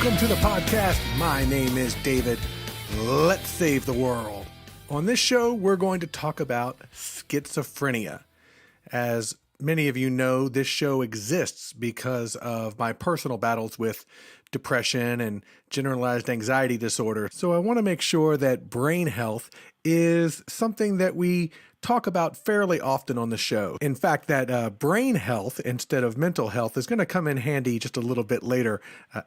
Welcome to the podcast. My name is David. Let's save the world. On this show, we're going to talk about schizophrenia. As many of you know, this show exists because of my personal battles with depression and generalized anxiety disorder. So I want to make sure that brain health is something that we talk about fairly often on the show. In fact, that brain health instead of mental health is going to come in handy just a little bit later.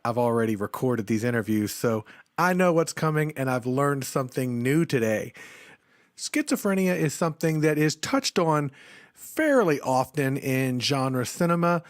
I've already recorded these interviews, so I know what's coming and I've learned something new today. Schizophrenia is something that is touched on fairly often in genre cinema,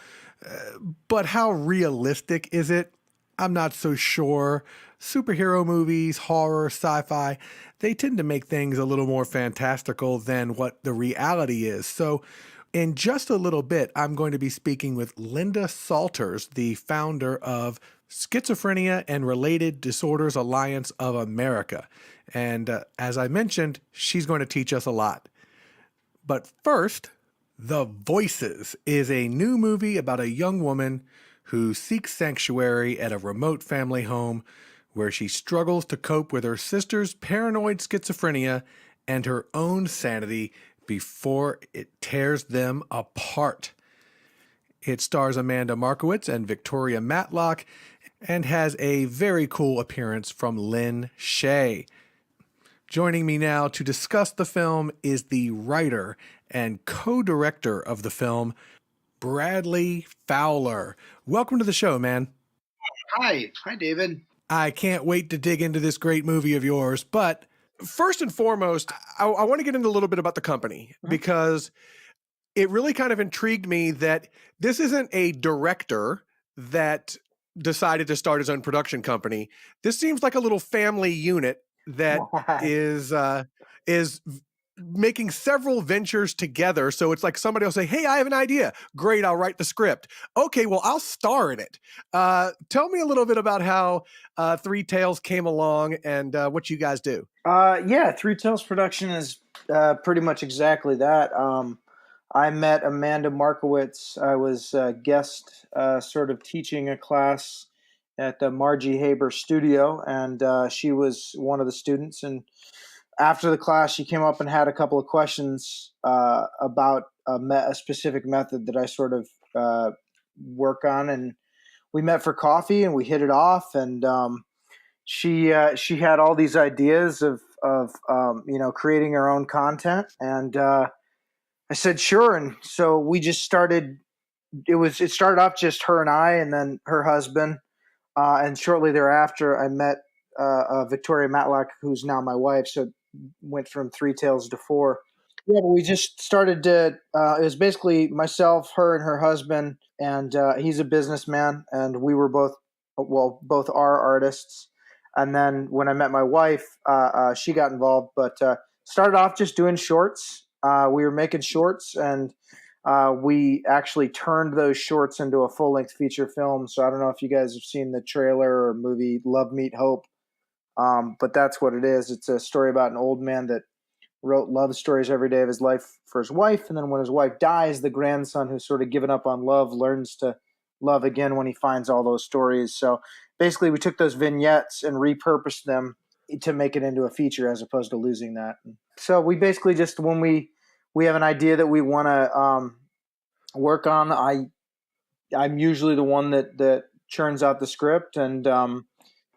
but how realistic is it? I'm not so sure. Superhero movies, horror, sci-fi, they tend to make things a little more fantastical than what the reality is. So in just a little bit, I'm going to be speaking with Linda Stalters, the founder of Schizophrenia and Related Disorders Alliance of America. And as I mentioned, she's going to teach us a lot. But first, The Voices is a new movie about a young woman who seeks sanctuary at a remote family home where she struggles to cope with her sister's paranoid schizophrenia and her own sanity before it tears them apart. It stars Amanda Markowitz and Victoria Matlock and has a very cool appearance from Lynn Shay. Joining me now to discuss the film is the writer and co-director of the film, Bradley Fowler. Welcome to the show, man. Hi, David. I can't wait to dig into this great movie of yours. But first and foremost, I want to get into a little bit about the company because it really kind of intrigued me that this isn't a director that decided to start his own production company. This seems like a little family unit that is making several ventures together. So it's like somebody will say, hey, I have an idea. Great, I'll write the script. Okay, well, I'll star in it. Tell me a little bit about how Three Tales came along and what you guys do. Three Tales production is pretty much exactly that. I met Amanda Markowitz. I was a guest sort of teaching a class at the Margie Haber studio, and she was one of the students. And after the class, she came up and had a couple of questions about a specific method that I sort of work on. And we met for coffee and we hit it off. And she had all these ideas of creating her own content. And I said, sure. And so we just started. It started off just her and I, and then her husband. And shortly thereafter, I met Victoria Matlock, who's now my wife. So went from Three Tales to four. Yeah, but we just started to, it was basically myself, her, and her husband, and he's a businessman, and we were both are artists. And then when I met my wife, she got involved, but started off just doing shorts. We were making shorts, and we actually turned those shorts into a full-length feature film. So I don't know if you guys have seen the trailer or movie Love, Meet, Hope. But that's what it is. It's a story about an old man that wrote love stories every day of his life for his wife. And then when his wife dies, the grandson who's sort of given up on love learns to love again when he finds all those stories. So basically we took those vignettes and repurposed them to make it into a feature as opposed to losing that. So we basically just, when we have an idea that we want to work on, I'm usually the one that churns out the script, and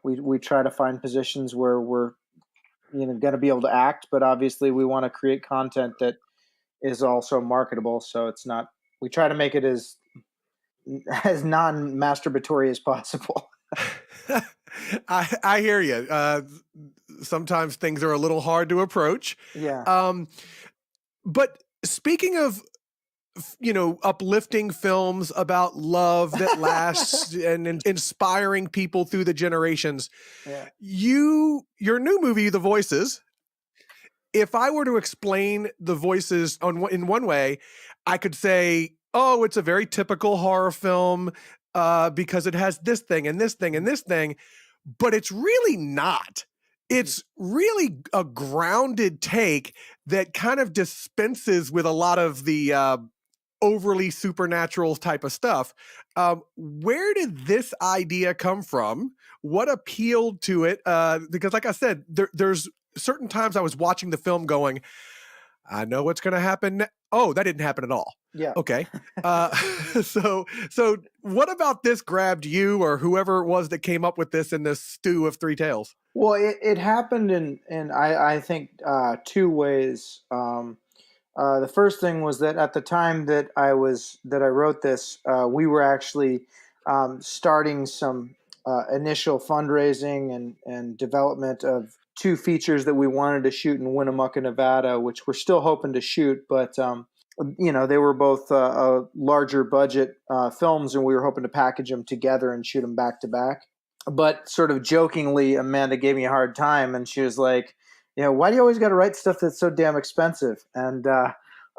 we try to find positions where we're going to be able to act, but obviously we want to create content that is also marketable. So it's not. We try to make it as non-masturbatory as possible. I hear you. Sometimes things are a little hard to approach. Yeah. But speaking of, uplifting films about love that lasts and inspiring people through the generations. Yeah. Your new movie, The Voices, if I were to explain The Voices in one way, I could say, oh, it's a very typical horror film because it has this thing and this thing and this thing, but it's really not. It's really a grounded take that kind of dispenses with a lot of the overly supernatural type of stuff. Where did this idea come from? What appealed to it? Because like I said, there's certain times I was watching the film going, I know what's going to happen. Oh, that didn't happen at all. Yeah. Okay. Uh, so what about this grabbed you or whoever it was that came up with this in this stew of three tales? Well, it happened in I think two ways. The first thing was that at the time that I wrote this, we were actually starting some initial fundraising and development of two features that we wanted to shoot in Winnemucca, Nevada, which we're still hoping to shoot, but they were both larger budget films, and we were hoping to package them together and shoot them back to back. But sort of jokingly, Amanda gave me a hard time, and she was like, why do you always got to write stuff that's so damn expensive? And,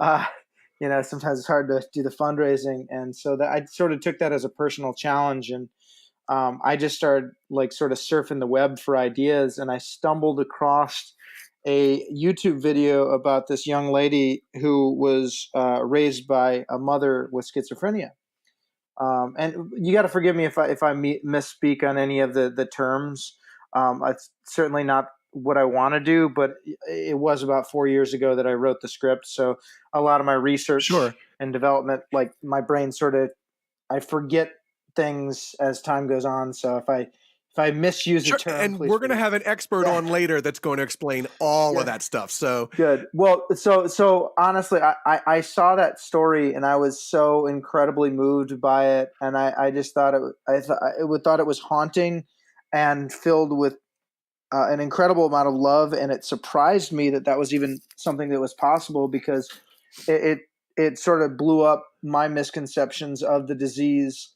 sometimes it's hard to do the fundraising. And so that I sort of took that as a personal challenge. And I just started like sort of surfing the web for ideas. And I stumbled across a YouTube video about this young lady who was raised by a mother with schizophrenia. And you got to forgive me if I misspeak on any of the terms. It's certainly not what I want to do, but it was about 4 years ago that I wrote the script. So a lot of my research and development, like my brain I forget things as time goes on. So if I misuse a term, and we're going to have an expert on later that's going to explain all of that stuff. So good. Well, so honestly, I saw that story and I was so incredibly moved by it, and I just thought it was haunting and filled with an incredible amount of love, and it surprised me that was even something that was possible, because it sort of blew up my misconceptions of the disease,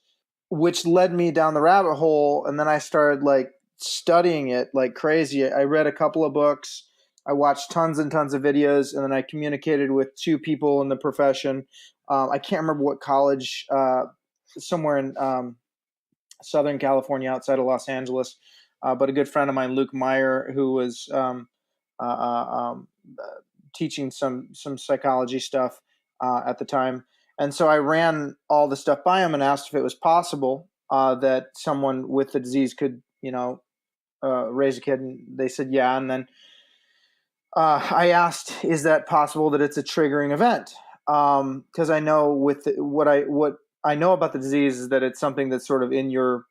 which led me down the rabbit hole. And then I started like studying it like crazy. I read a couple of books, I watched tons and tons of videos, and then I communicated with two people in the profession. I can't remember what college, somewhere in Southern California outside of Los Angeles. But a good friend of mine, Luke Meyer, who was teaching some psychology stuff at the time. And so I ran all the stuff by him and asked if it was possible that someone with the disease could, raise a kid. And they said, yeah. And then I asked, is that possible that it's a triggering event? Because I know what I know about the disease is that it's something that's sort of in your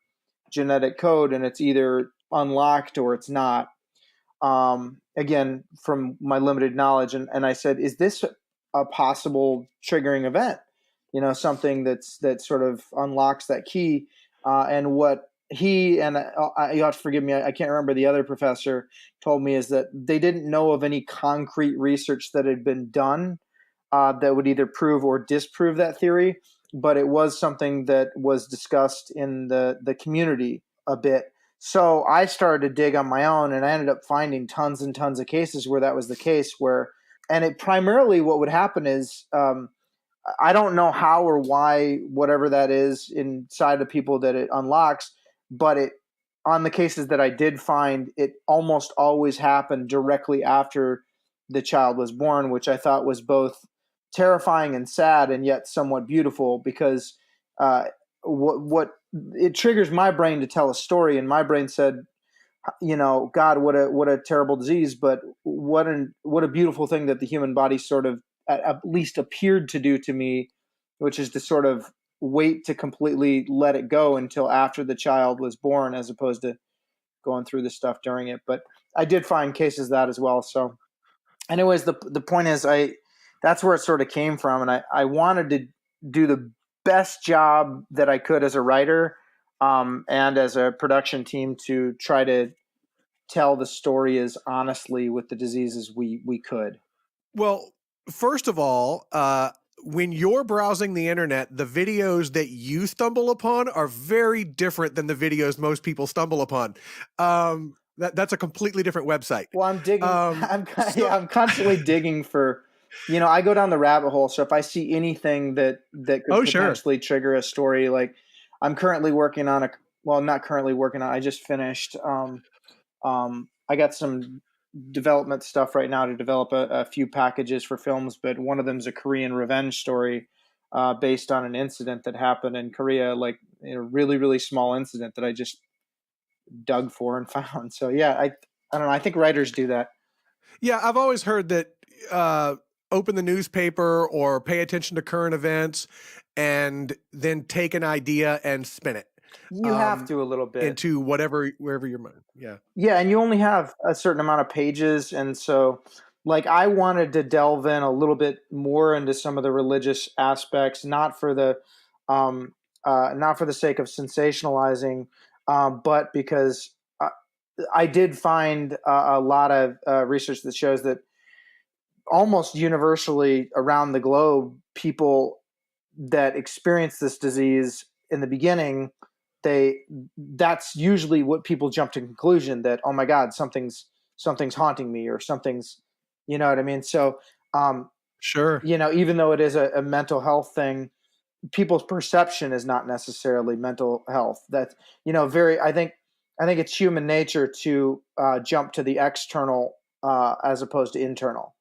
genetic code, and it's either unlocked or it's not. Again, from my limited knowledge. And I said, is this a possible triggering event? Something that sort of unlocks that key. And what he, and you have to forgive me, I can't remember the other professor, told me is that they didn't know of any concrete research that had been done that would either prove or disprove that theory. But it was something that was discussed in the community a bit. So I started to dig on my own, and I ended up finding tons and tons of cases where that was the case. And it primarily, what would happen is, I don't know how or why, whatever that is inside of people that it unlocks, but on the cases that I did find, it almost always happened directly after the child was born, which I thought was both terrifying and sad, and yet somewhat beautiful, because what it triggers my brain to tell a story, and my brain said, God, what a terrible disease, but what a beautiful thing that the human body sort of at least appeared to do to me, which is to sort of wait to completely let it go until after the child was born, as opposed to going through the stuff during it. But I did find cases of that as well. So anyways, the point is, that's where it sort of came from. And I wanted to do the best job that I could as a writer, and as a production team, to try to tell the story as honestly with the disease as we could. Well, first of all, when you're browsing the internet, the videos that you stumble upon are very different than the videos most people stumble upon. That's a completely different website. Well, I'm digging. I'm constantly digging for, I go down the rabbit hole. So if I see anything that could potentially trigger a story, like I'm currently working on not currently working on, I just finished. I got some development stuff right now to develop a few packages for films, but one of them is a Korean revenge story based on an incident that happened in Korea, like a really, really small incident that I just dug for and found. So yeah, I don't know. I think writers do that. Yeah, I've always heard that open the newspaper or pay attention to current events and then take an idea and spin it You have to a little bit. into wherever your mind. Yeah. Yeah, and you only have a certain amount of pages, and so like I wanted to delve in a little bit more into some of the religious aspects, um, not for the sake of sensationalizing, but because I did find a lot of research that shows that almost universally around the globe, people that experience this disease in the beginning, they that's usually what people jump to conclusion that, oh my God, something's haunting me, or something's, you know what I mean? So Sure. even though it is a mental health thing, people's perception is not necessarily mental health. That very I think it's human nature to jump to the external as opposed to internal.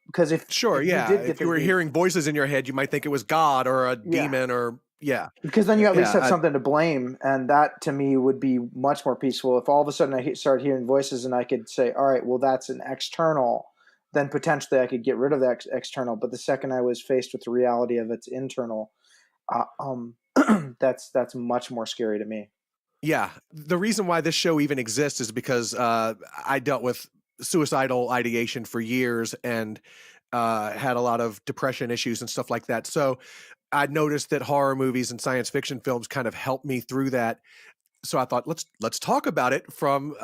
Because Sure. if you Yeah. did get If you the were disease, hearing voices in your head, you might think it was God or a yeah, demon or yeah. because then you at least Yeah. have something to blame, and that to me would be much more peaceful. If all of a sudden I start hearing voices and I could say, all right, well, that's an external, then potentially I could get rid of that external. But the second I was faced with the reality of its internal, uh, um, that's much more scary to me. Yeah. The reason why this show even exists is because I dealt with suicidal ideation for years and had a lot of depression issues and stuff like that. So I noticed that horror movies and science fiction films kind of helped me through that. So I thought let's talk about it from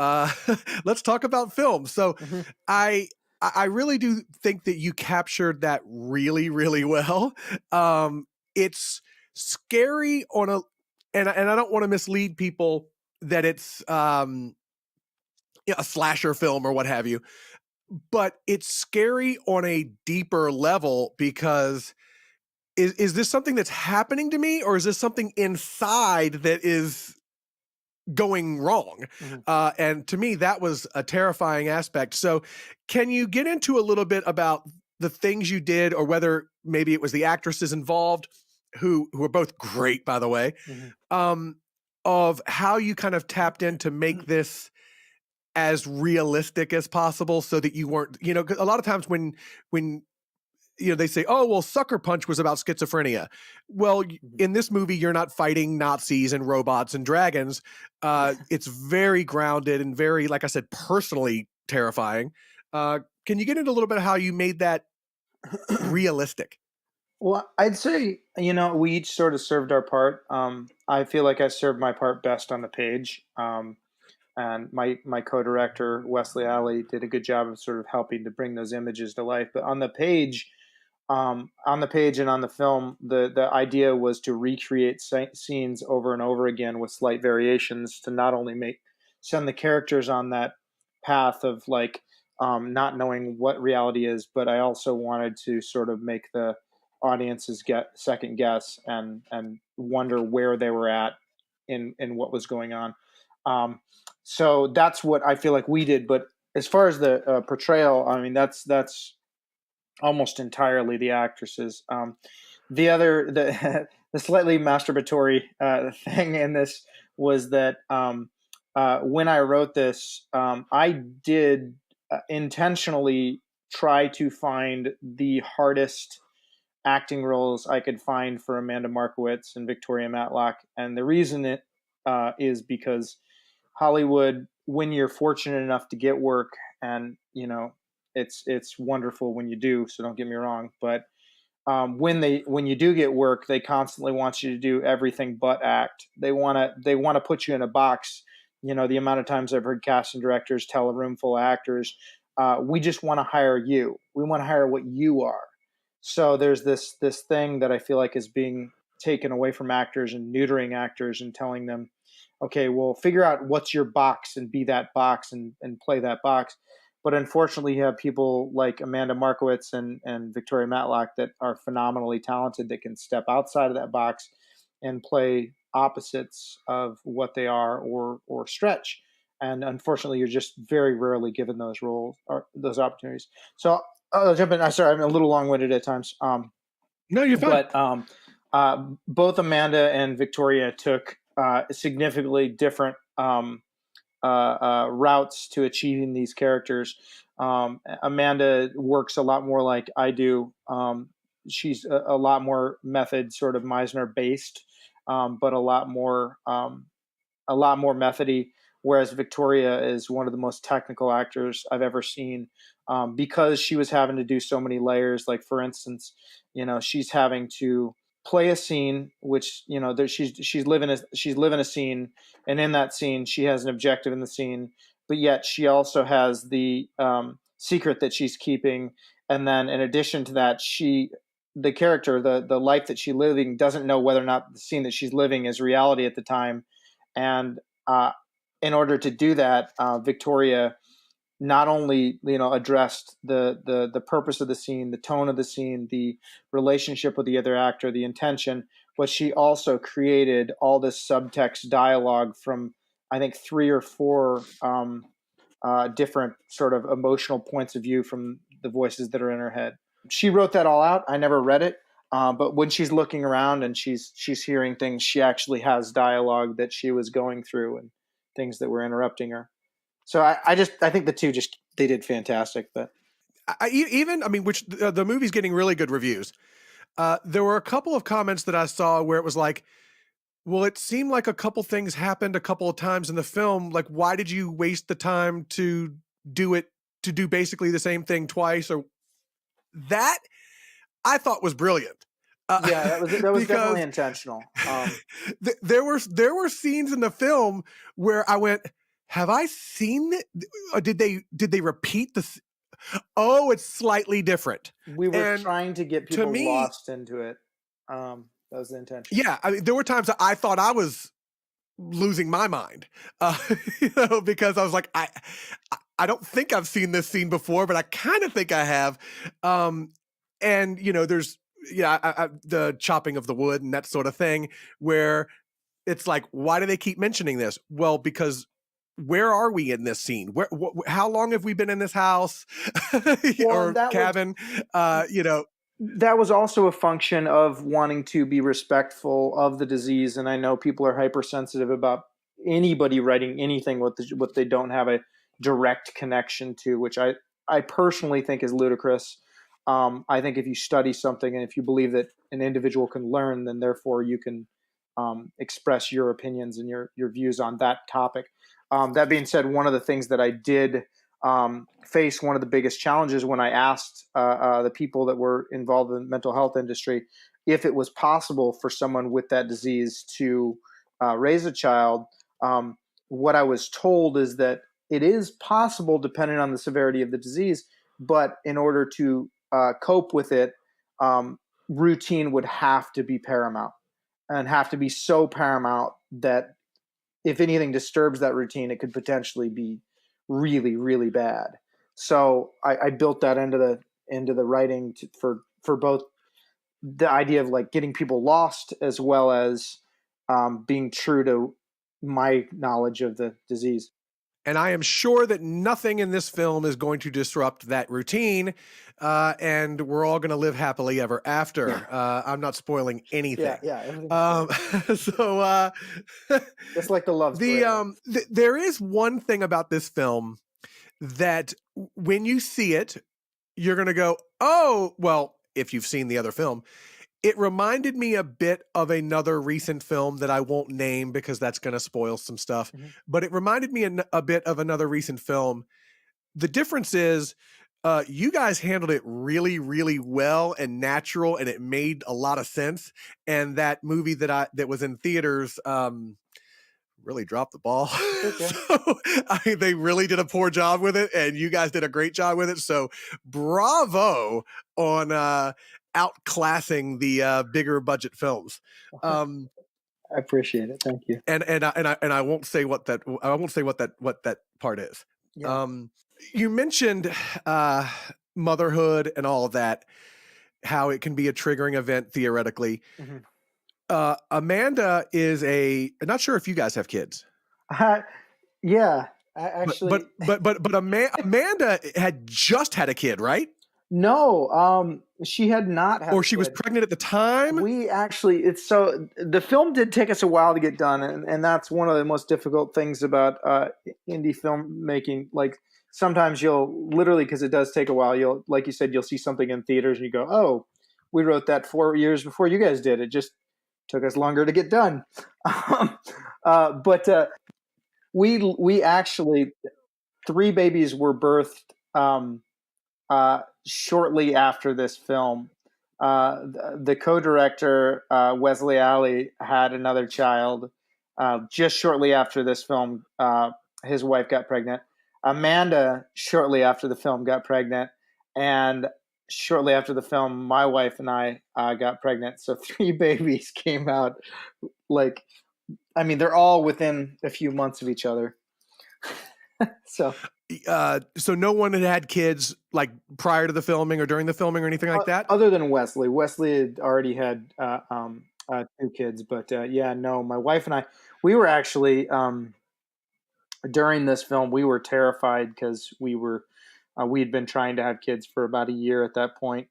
let's talk about film. So Mm-hmm. I I really do think that you captured that really really well. It's scary on a and I don't want to mislead people that it's a slasher film or what have you, but it's scary on a deeper level because is this something that's happening to me or is this something inside that is going wrong? Mm-hmm. And to me, that was a terrifying aspect. So, can you get into a little bit about the things you did, or whether maybe it was the actresses involved, who are both great, by the way, Mm-hmm. um, of how you kind of tapped in to make this as realistic as possible, so that you weren't, 'cause a lot of times when they say, oh, well, Sucker Punch was about schizophrenia. Well, Mm-hmm. in this movie, you're not fighting Nazis and robots and dragons. Yeah. It's very grounded and very, like I said, personally terrifying. Can you get into a little bit of how you made that realistic? Well, I'd say, we each sort of served our part. I feel like I served my part best on the page. And my co-director, Wesley Alley, did a good job of sort of helping to bring those images to life. But on the page and on the film, the idea was to recreate scenes over and over again with slight variations, to not only send the characters on that path of like not knowing what reality is, but I also wanted to sort of make the audiences get second guess and wonder where they were at in what was going on. Um, so that's what I feel like we did. But as far as the portrayal, I mean, that's almost entirely the actresses. The the slightly masturbatory thing in this was that when I wrote this, I did intentionally try to find the hardest acting roles I could find for Amanda Markowitz and Victoria Matlock, and the reason it is because Hollywood, when you're fortunate enough to get work, and it's wonderful when you do. So don't get me wrong, but when you do get work, they constantly want you to do everything but act. They want to put you in a box. The amount of times I've heard casting directors tell a room full of actors, "We just want to hire you. We want to hire what you are." So there's this thing that I feel like is being taken away from actors and neutering actors and telling them, okay, well, figure out what's your box and be that box and play that box. But unfortunately, you have people like Amanda Markowitz and Victoria Matlock that are phenomenally talented, that can step outside of that box and play opposites of what they are, or stretch. And unfortunately, you're just very rarely given those roles or those opportunities. So I'll jump in. I'm sorry, I'm a little long winded at times. No, you're fine. But both Amanda and Victoria took significantly different routes to achieving these characters. Amanda works a lot more like I do. She's a lot more method, sort of Meisner based, but a lot more methody. Whereas Victoria is one of the most technical actors I've ever seen, because she was having to do so many layers. Like, for instance, she's having to play a scene, which she's living a scene, and in that scene she has an objective in the scene, but yet she also has the secret that she's keeping, and then in addition to that, the character, the life that she's living, doesn't know whether or not the scene that she's living is reality at the time. And in order to do that, Victoria not only addressed the purpose of the scene, the tone of the scene, the relationship with the other actor, the intention, but she also created all this subtext dialogue from, I think, 3 or 4 different sort of emotional points of view from the voices that are in her head. She wrote that all out. I never read it. But when she's looking around and she's hearing things, she actually has dialogue that she was going through and things that were interrupting her. So I think the two they did fantastic. But which the movie's getting really good reviews. There were a couple of comments that I saw where it was like, well, it seemed like a couple things happened a couple of times in the film. Like, why did you waste the time to do basically the same thing twice? Or that I thought was brilliant. That was definitely intentional. There were scenes in the film where I went, have I seen it? Or did they repeat the? Oh, it's slightly different. We were trying to get people lost into it. That was the intention. Yeah, I mean, there were times that I thought I was losing my mind, because I was like, I don't think I've seen this scene before, but I kind of think I have. And there's the chopping of the wood and that sort of thing, where it's like, why do they keep mentioning this? Well, because where are we in this scene? How long have we been in this house or cabin? That was also a function of wanting to be respectful of the disease. And I know people are hypersensitive about anybody writing anything what they don't have a direct connection to, which I personally think is ludicrous. I think if you study something and if you believe that an individual can learn, then therefore you can express your opinions and your views on that topic. That being said, one of the things that I did face, one of the biggest challenges when I asked the people that were involved in the mental health industry if it was possible for someone with that disease to raise a child, what I was told is that it is possible depending on the severity of the disease, but in order to cope with it, routine would have to be paramount and have to be so paramount that if anything disturbs that routine, it could potentially be really, really bad. So I built that into the writing for both the idea of like getting people lost as well as being true to my knowledge of the disease. And I am sure that nothing in this film is going to disrupt that routine, and we're all going to live happily ever after. Yeah. I'm not spoiling anything. So it's like the love story. There is one thing about this film that when you see it, you're going to go, oh, well, if you've seen the other film, it reminded me a bit of another recent film that I won't name because that's going to spoil some stuff. Mm-hmm. But it reminded me a bit of another recent film. The difference is you guys handled it really, really well and natural, and it made a lot of sense. And that movie that was in theaters really dropped the ball. Okay. So, they really did a poor job with it, and you guys did a great job with it. So bravo on outclassing the bigger budget films. I appreciate it. Thank you. And I won't say what that part is. Yeah. You mentioned motherhood and all of that, how it can be a triggering event theoretically. Mm-hmm. Amanda is I'm not sure if you guys have kids. Yeah, actually. But Amanda had just had a kid, right? No, she had not had Or a she was kid. pregnant at the time? We actually, it's so the film did take us a while to get done, and that's one of the most difficult things about indie filmmaking. Like sometimes you'll literally, because it does take a while, you'll, like you said, you'll see something in theaters and you go, oh, we wrote that 4 years before you guys did. It just took us longer to get done. But we actually, three babies were birthed shortly after this film. The co-director Wesley Alley had another child just shortly after this film. His wife got pregnant. Amanda, shortly after the film, got pregnant, and shortly after the film, my wife and I got pregnant. So three babies came out. Like, I mean, they're all within a few months of each other. So So no one had kids like prior to the filming or during the filming or anything like that? other than Wesley. Wesley had already had two kids, but yeah, no, my wife and I, we were actually during this film, we were terrified because we had been trying to have kids for about a year at that point,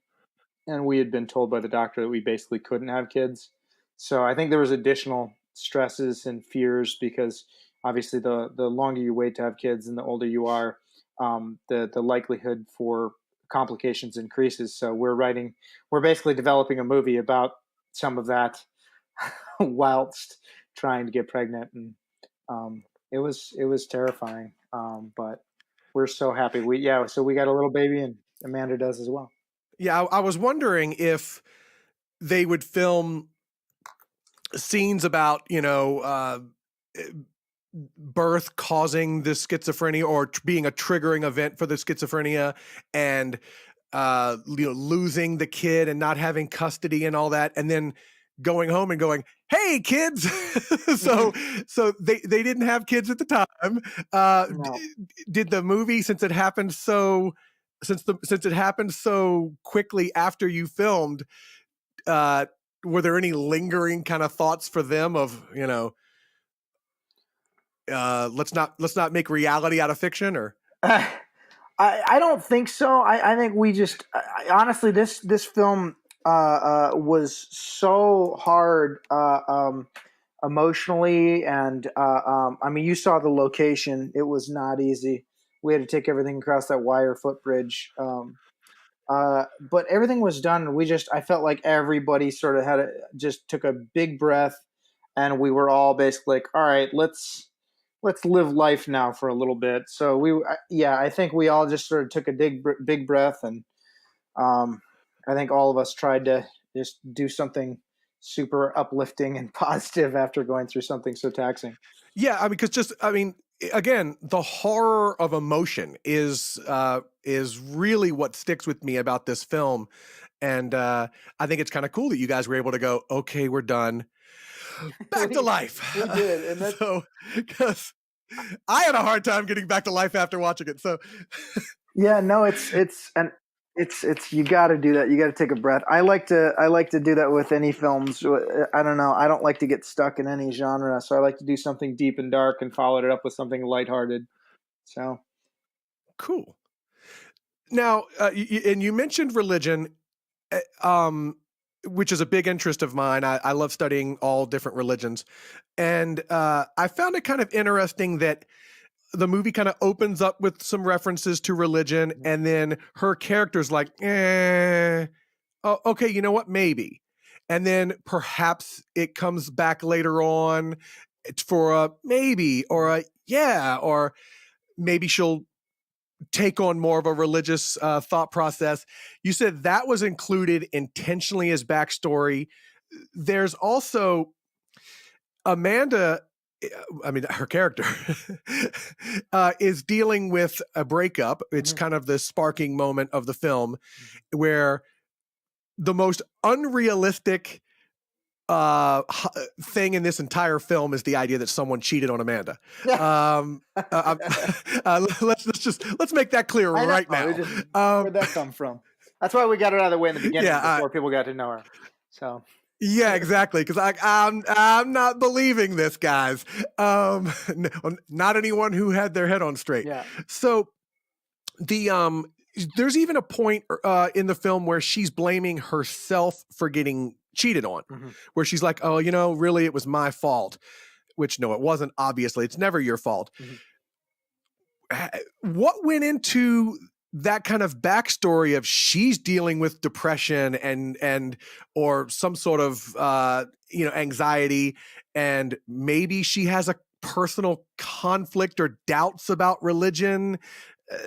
and we had been told by the doctor that we basically couldn't have kids. So I think there was additional stresses and fears because obviously the longer you wait to have kids and the older you are, the likelihood for complications increases. So we're basically developing a movie about some of that whilst trying to get pregnant, and it was terrifying. But we're so happy. So we got a little baby, and Amanda does as well. Yeah, I was wondering if they would film scenes about, birth causing this schizophrenia or being a triggering event for the schizophrenia, and losing the kid and not having custody and all that, and then going home and going, "Hey, kids!" so they didn't have kids at the time. No. Did the movie, since it happened so quickly after you filmed, were there any lingering kind of thoughts for them of, let's not make reality out of fiction? Or I don't think so. I think we just honestly this film was so hard emotionally, and I mean, you saw the location. It was not easy. We had to take everything across that wire footbridge. But everything was done. I felt like everybody sort of just took a big breath, and we were all basically like, all right, let's live life now for a little bit. So I think we all just sort of took a big breath, and I think all of us tried to just do something super uplifting and positive after going through something so taxing. yeah, I mean, again, the horror of emotion is really what sticks with me about this film, and I think it's kind of cool that you guys were able to go, okay, we're done, back to life. We did, and that's so because I had a hard time getting back to life after watching it. So yeah, no, it's you got to do that. You got to take a breath. I like to do that with any films. I don't know. I don't like to get stuck in any genre, so I like to do something deep and dark and follow it up with something lighthearted. So cool. Now, and you mentioned religion, which is a big interest of mine. I love studying all different religions, and I found it kind of interesting that the movie kind of opens up with some references to religion, and then her character's like, oh, okay, you know what, maybe. And then perhaps it comes back later on for a maybe or a yeah, or maybe she'll take on more of a religious thought process. You said that was included intentionally as backstory. There's also Amanda, I mean, her character is dealing with a breakup. It's kind of the sparking moment of the film where the most unrealistic thing in this entire film is the idea that someone cheated on Amanda. Let's make that clear right now. Where'd that come from? That's why we got it out of the way in the beginning before people got to know her. So yeah, exactly. Because I'm not believing this, guys. Not anyone who had their head on straight. Yeah. So the there's even a point in the film where she's blaming herself for getting cheated on, where she's like, oh, really, it was my fault, which no, it wasn't. Obviously, it's never your fault. What went into that kind of backstory of she's dealing with depression and or some sort of anxiety, and maybe she has a personal conflict or doubts about religion,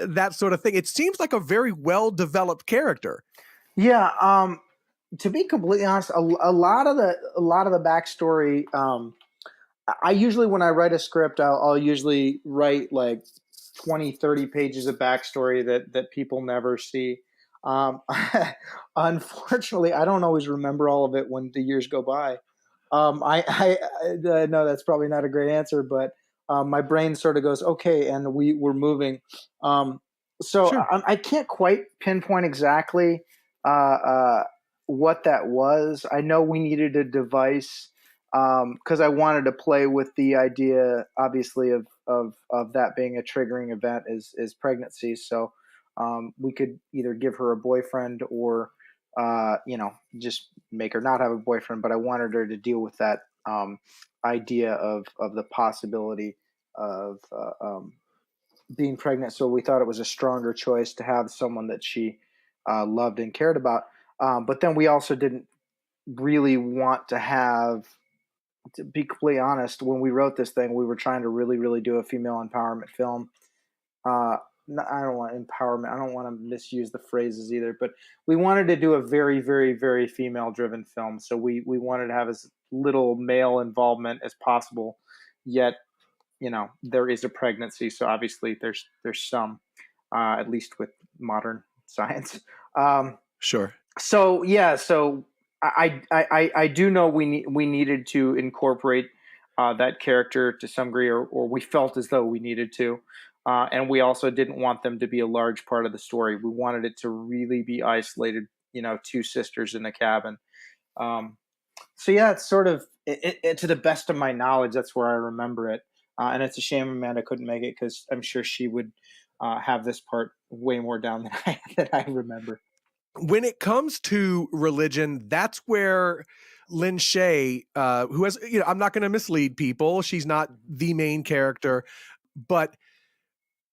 that sort of thing. It seems like a very well developed character. Yeah. To be completely honest, a lot of the backstory. I usually, when I write a script, I'll usually write like 20, 30 pages of backstory that people never see. Unfortunately, I don't always remember all of it when the years go by. I know that's probably not a great answer, but my brain sort of goes, okay, and we're moving. So Sure. I can't quite pinpoint exactly uh, uh, what that was. I know we needed a device because I wanted to play with the idea, obviously, of that being a triggering event is pregnancy. So we could either give her a boyfriend or just make her not have a boyfriend. But I wanted her to deal with that idea of the possibility of being pregnant. So we thought it was a stronger choice to have someone that she loved and cared about. But then we also didn't really want to have, to be completely honest, when we wrote this thing, we were trying to really, really do a female empowerment film. I don't want empowerment. I don't want to misuse the phrases either, but we wanted to do a very, very, very female-driven film. So we wanted to have as little male involvement as possible. Yet, there is a pregnancy, so obviously there's some, at least with modern science. Sure. So yeah, I do know we needed to incorporate that character to some degree, or we felt as though we needed to, and we also didn't want them to be a large part of the story. We wanted it to really be isolated, two sisters in a cabin. So yeah, it's sort of to the best of my knowledge, that's where I remember it, and it's a shame Amanda couldn't make it because I'm sure she would have this part way more down than I remember. When it comes to religion, that's where Lynn Shay, who has, I'm not going to mislead people. She's not the main character, but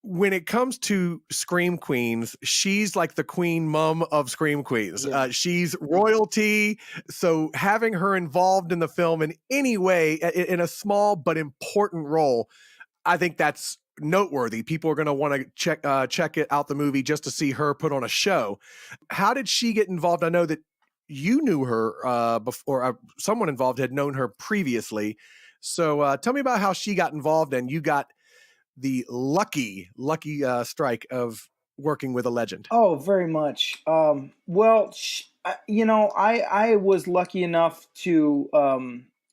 when it comes to Scream Queens, she's like the queen mom of Scream Queens. Yeah. She's royalty. So having her involved in the film in any way, in a small but important role, I think that's noteworthy. People are going to want to check it out, the movie, just to see her put on a show. How did she get involved? I know that you knew her before. Someone involved had known her previously. So tell me about how she got involved, and you got the lucky strike of working with a legend. Oh, very much. Well, I was lucky enough to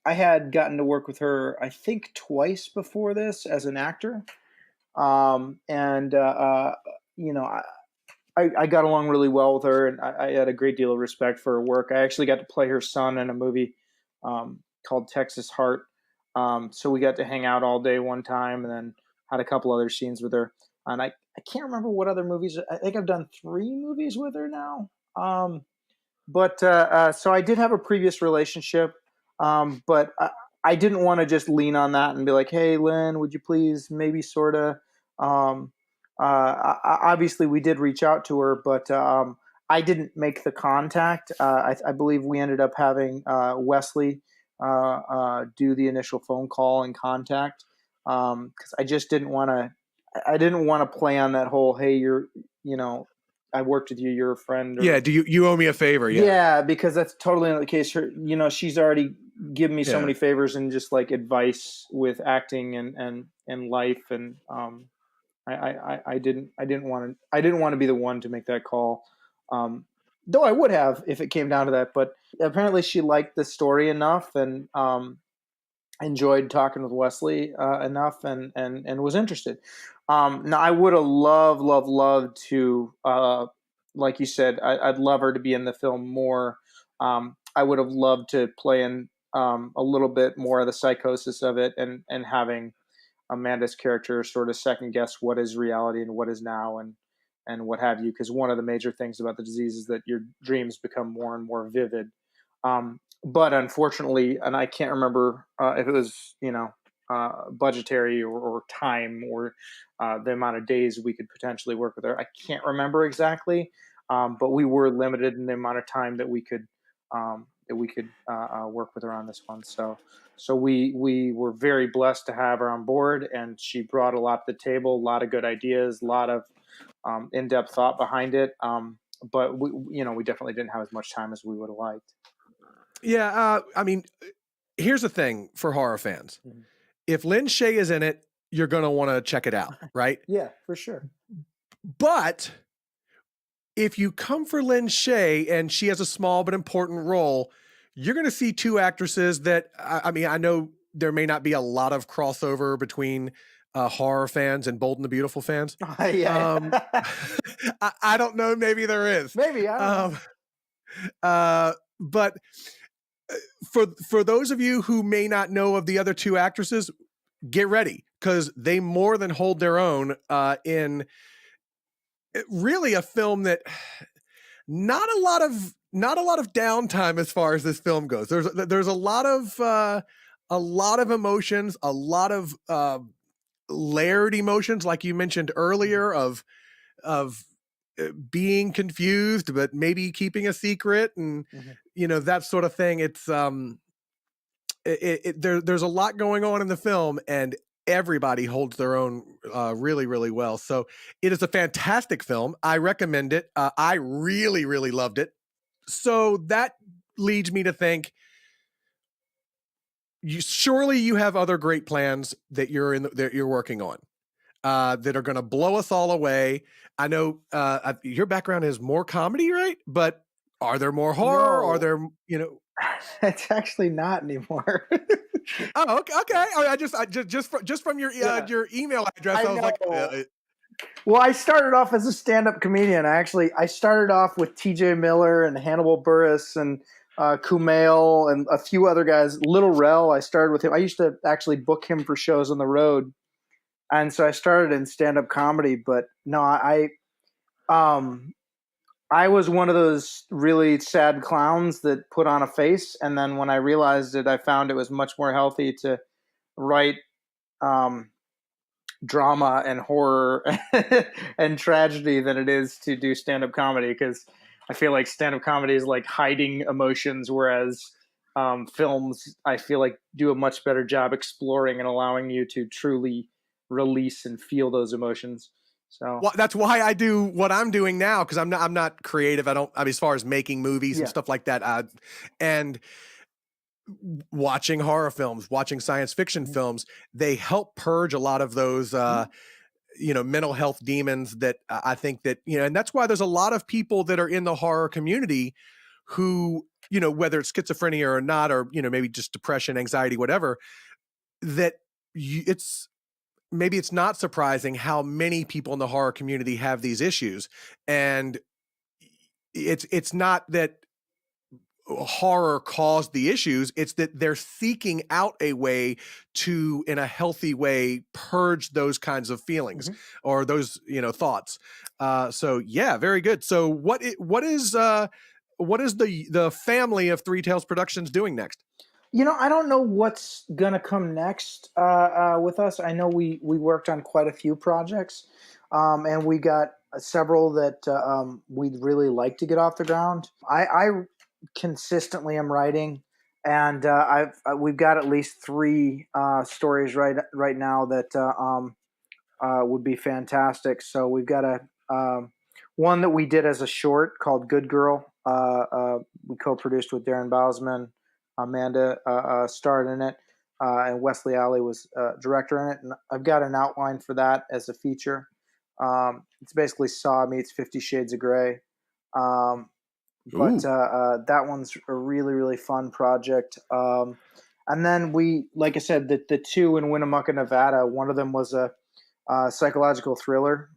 I had gotten to work with her, I think, twice before this as an actor, and I got along really well with her, and I had a great deal of respect for her work. I actually got to play her son in a movie called Texas Heart. So we got to hang out all day one time, and then had a couple other scenes with her. And I can't remember what other movies. I think I've done 3 movies with her now. But so I did have a previous relationship, but I didn't want to just lean on that and be like, "Hey, Lynn, would you please maybe sort of." Um, Obviously, we did reach out to her, but I didn't make the contact. I believe we ended up having Wesley do the initial phone call and contact because I just didn't want to. I didn't want to play on that whole, "Hey, I worked with you. You're a friend." Yeah. Do you owe me a favor? Yeah, because that's totally not the case. She's already given me so many favors and just like advice with acting and life, and I didn't want to be the one to make that call. Though I would have if it came down to that, but apparently she liked the story enough and enjoyed talking with Wesley enough and was interested. Now I would have loved to, like you said, I'd love her to be in the film more. I would have loved to play in a little bit more of the psychosis of it and having Amanda's character sort of second guess what is reality and what is now, and what have you. Because one of the major things about the disease is that your dreams become more and more vivid. But unfortunately, and I can't remember if it was, budgetary or time or the amount of days we could potentially work with her. I can't remember exactly, but we were limited in the amount of time that we could work with her on this one. So we were very blessed to have her on board, and she brought a lot to the table, a lot of good ideas, a lot of in-depth thought behind it. But we definitely didn't have as much time as we would have liked. Yeah, I mean, here's the thing for horror fans. Mhm. If Lynn Shay is in it, you're going to want to check it out, right? Yeah, for sure. But if you come for Lynn Shay and she has a small but important role, you're going to see two actresses that, I mean, I know there may not be a lot of crossover between horror fans and Bold and the Beautiful fans. Yeah. I don't know. Maybe there is. Maybe, I don't know. But for those of you who may not know of the other two actresses, get ready, because they more than hold their own in really a film that not a lot of downtime as far as this film goes. There's a lot of emotions, a lot of layered emotions, like you mentioned earlier, of being confused, but maybe keeping a secret, and that sort of thing. It's there's a lot going on in the film, and everybody holds their own really, really well. So it is a fantastic film. I recommend it. I really, really loved it. So that leads me to think, you have other great plans that you're working on that are going to blow us all away. I know your background is more comedy, right? But are there more horror? No. Are there, It's actually not anymore. Oh, okay. I just from your your email address, I was like, well, I started off as a stand-up comedian. I started off with T.J. Miller and Hannibal Buress and Kumail and a few other guys. Little Rel, I started with him. I used to actually book him for shows on the road, and so I started in stand-up comedy. But no, I was one of those really sad clowns that put on a face, and then when I realized it, I found it was much more healthy to write drama and horror and tragedy than it is to do stand-up comedy, because I feel like stand-up comedy is like hiding emotions, whereas films, I feel like, do a much better job exploring and allowing you to truly release and feel those emotions. So that's why I do what I'm doing now, because I'm not creative. I mean, as far as making movies and stuff like that, and watching horror films, watching science fiction films, they help purge a lot of those mental health demons that I think that, and that's why there's a lot of people that are in the horror community who, whether it's schizophrenia or not, or maybe just depression, anxiety, whatever, that it's not surprising how many people in the horror community have these issues. And it's not that horror caused the issues, it's that they're seeking out a way to, in a healthy way, purge those kinds of feelings or those thoughts. So yeah, very good. So what is the family of Three Tales Productions doing next? I don't know what's gonna come next with us. I know we worked on quite a few projects, and we got several that we'd really like to get off the ground. I consistently am writing, and we've got at least 3 stories right now that would be fantastic. So we've got one that we did as a short called Good Girl. We co-produced with Darren Bousman. Amanda starred in it, and Wesley Alley was director in it. And I've got an outline for that as a feature. It's basically Saw meets 50 Shades of Grey. But that one's a really, really fun project. And then like I said, the 2 in Winnemucca, Nevada, one of them was a psychological thriller.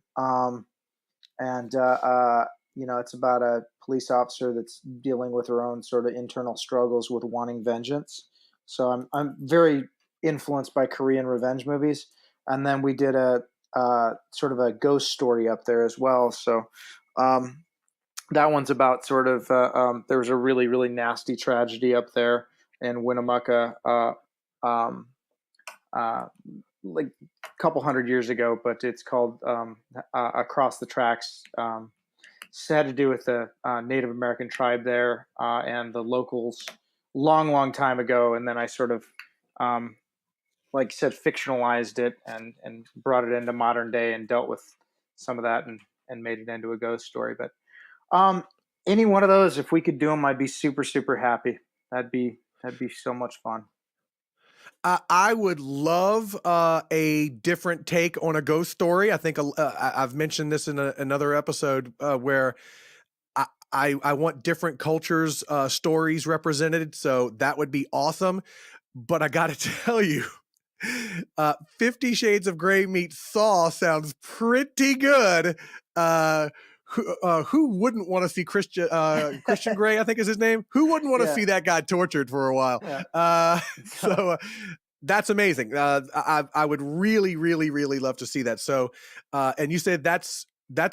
It's about a police officer that's dealing with her own sort of internal struggles with wanting vengeance. So I'm very influenced by Korean revenge movies. And then we did a sort of a ghost story up there as well. So that one's about sort of there was a really really nasty tragedy up there in Winnemucca, uh, like a couple hundred years ago, but it's called Across the Tracks. It's had to do with the Native American tribe there and the locals long time ago, and then I sort of like you said, fictionalized it and brought it into modern day and dealt with some of that and made it into a ghost story. But any one of those, if we could do them, I'd be super happy. That'd be so much fun. I would love a different take on a ghost story. I think I've mentioned this in another episode where I want different cultures' stories represented. So that would be awesome. But I got to tell you, 50 Shades of Grey meets Saw sounds pretty good. Who wouldn't want to see Christian Grey, I think is his name? Who wouldn't want to see that guy tortured for a while? Yeah. So that's amazing. I would really love to see that. So, and you said that's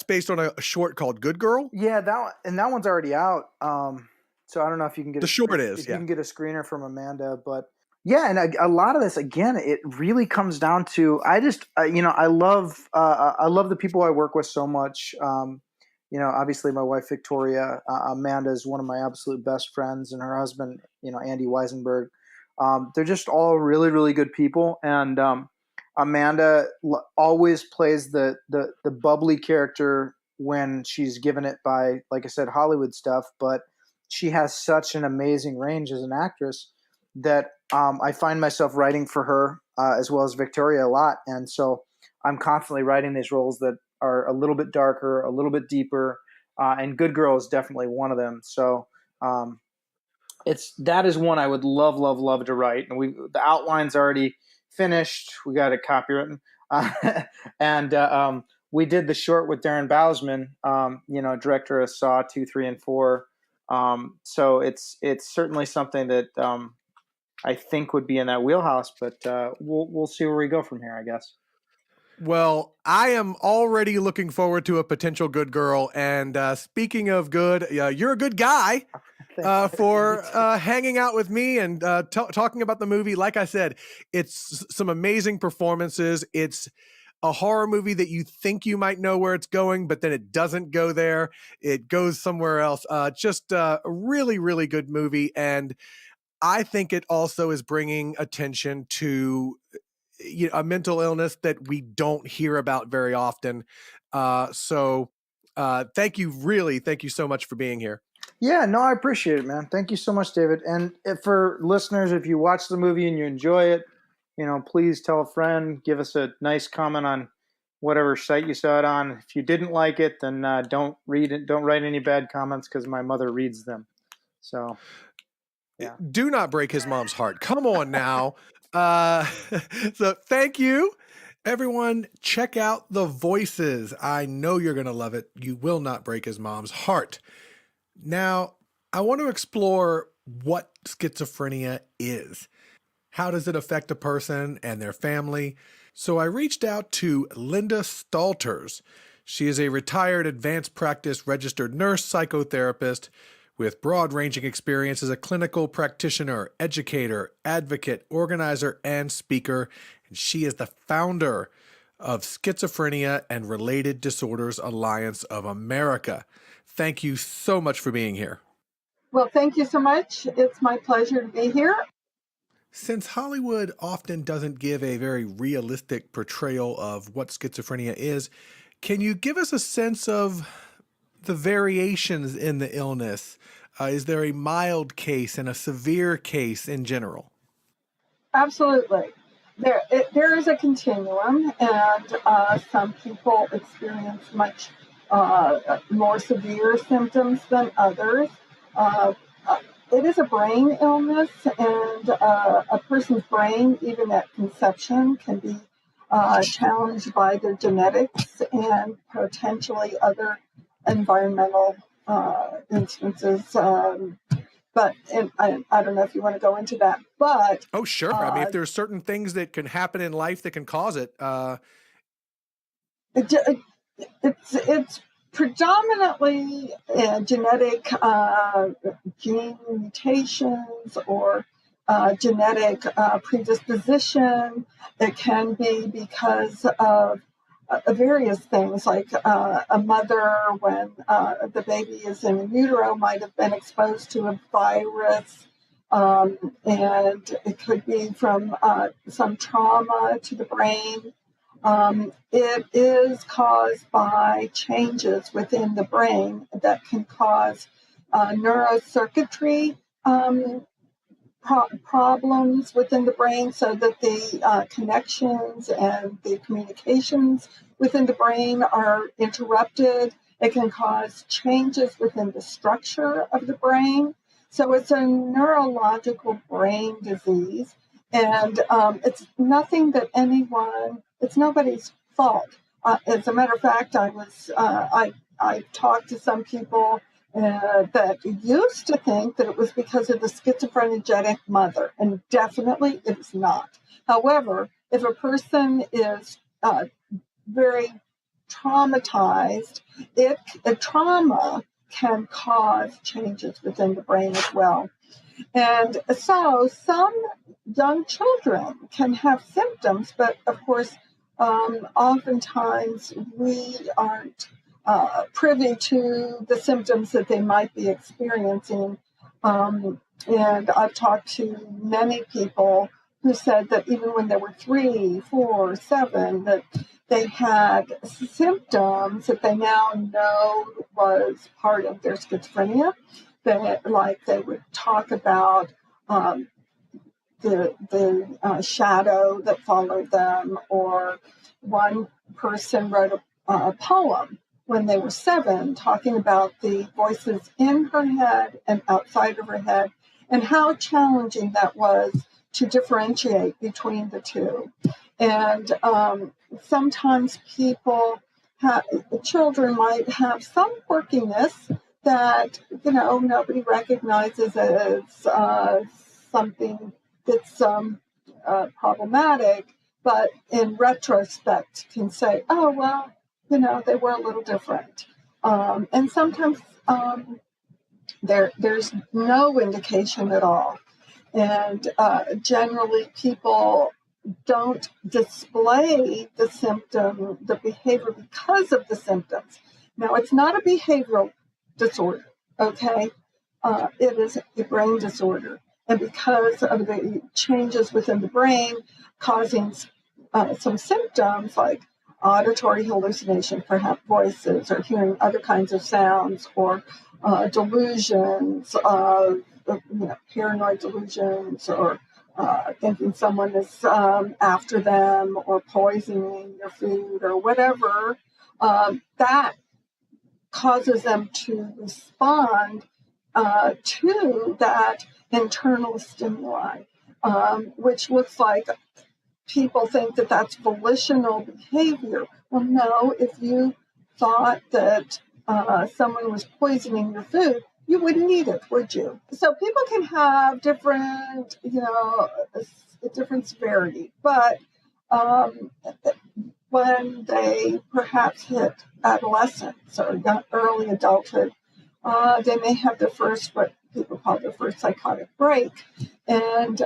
based on a short called Good Girl? Yeah, that one's already out. So I don't know if you can get the short if you can get a screener from Amanda, but yeah, and a lot of this again, it really comes down to I just I love the people I work with so much. Obviously my wife Victoria, Amanda is one of my absolute best friends, and her husband, Andy Weisenberg. They're just all really good people, and Amanda always plays the bubbly character when she's given it by, like I said, Hollywood stuff, but she has such an amazing range as an actress that I find myself writing for her as well as Victoria a lot. And so I'm constantly writing these roles that are a little bit darker, a little bit deeper, and Good Girl is definitely one of them. So that is one I would love to write. And the outline's already finished. We got it copywritten. And we did the short with Darren Bousman, director of Saw 2, 3, and 4. So it's certainly something that I think would be in that wheelhouse, but we'll see where we go from here, I guess. Well, I am already looking forward to a potential Good Girl. And speaking of good, you're a good guy for hanging out with me and talking about the movie. Like I said, it's some amazing performances. It's a horror movie that you think you might know where it's going, but then it doesn't go there. It goes somewhere else. Just a really good movie. And I think it also is bringing attention to a mental illness that we don't hear about very often. So thank you so much for being here. Yeah, no, I appreciate it, man. Thank you so much, David. And for listeners, if you watch the movie and you enjoy it, please tell a friend, give us a nice comment on whatever site you saw it on. If you didn't like it, then don't read it. Don't write any bad comments because my mother reads them. So, yeah. Do not break his mom's heart. Come on now. So thank you. Everyone, check out The Voices. I know you're going to love it. You will not break his mom's heart. Now, I want to explore what schizophrenia is. How does it affect a person and their family? So I reached out to Linda Stalters. She is a retired advanced practice registered nurse psychotherapist with broad-ranging experience as a clinical practitioner, educator, advocate, organizer, and speaker. And she is the founder of Schizophrenia and Related Disorders Alliance of America. Thank you so much for being here. Well, thank you so much. It's my pleasure to be here. Since Hollywood often doesn't give a very realistic portrayal of what schizophrenia is, can you give us a sense of the variations in the illness? Is there a mild case and a severe case in general? Absolutely. There is a continuum, and some people experience much more severe symptoms than others. It is a brain illness, and a person's brain, even at conception, can be challenged by their genetics and potentially other environmental instances. But I don't know if you want to go into that. But oh, sure. I mean, if there's certain things that can happen in life that can cause it, It's predominantly genetic gene mutations or genetic predisposition. It can be because of various things, like a mother, when the baby is in utero, might have been exposed to a virus. And it could be from some trauma to the brain. It is caused by changes within the brain that can cause neurocircuitry problems within the brain, so that the connections and the communications within the brain are interrupted. It can cause changes within the structure of the brain. So it's a neurological brain disease. And it's nothing that it's nobody's fault. As a matter of fact, I talked to some people that used to think that it was because of the schizophrenic mother, and definitely it is not. However, if a person is very traumatized, trauma can cause changes within the brain as well. And so some young children can have symptoms, but of course, oftentimes we aren't privy to the symptoms that they might be experiencing. And I've talked to many people who said that even when they were 3, 4, 7, that they had symptoms that they now know was part of their schizophrenia. Like they would talk about the shadow that followed them, or one person wrote a poem when they were 7 talking about the voices in her head and outside of her head, and how challenging that was to differentiate between the two. And sometimes children might have some quirkiness that nobody recognizes as something that's problematic, but in retrospect can say, oh well, they were a little different. And sometimes there's no indication at all, and generally people don't display the behavior because of the symptoms. Now, it's not a behavioral disorder, okay? It is a brain disorder. And because of the changes within the brain causing some symptoms like auditory hallucination, perhaps voices, or hearing other kinds of sounds, or delusions of paranoid delusions, or thinking someone is after them, or poisoning their food, or whatever, that causes them to respond to that internal stimuli, which looks like people think that that's volitional behavior. Well, no, if you thought that someone was poisoning your food, you wouldn't eat it, would you? So people can have different severity, but when they perhaps hit adolescence or early adulthood, they may have what people call their first psychotic break. And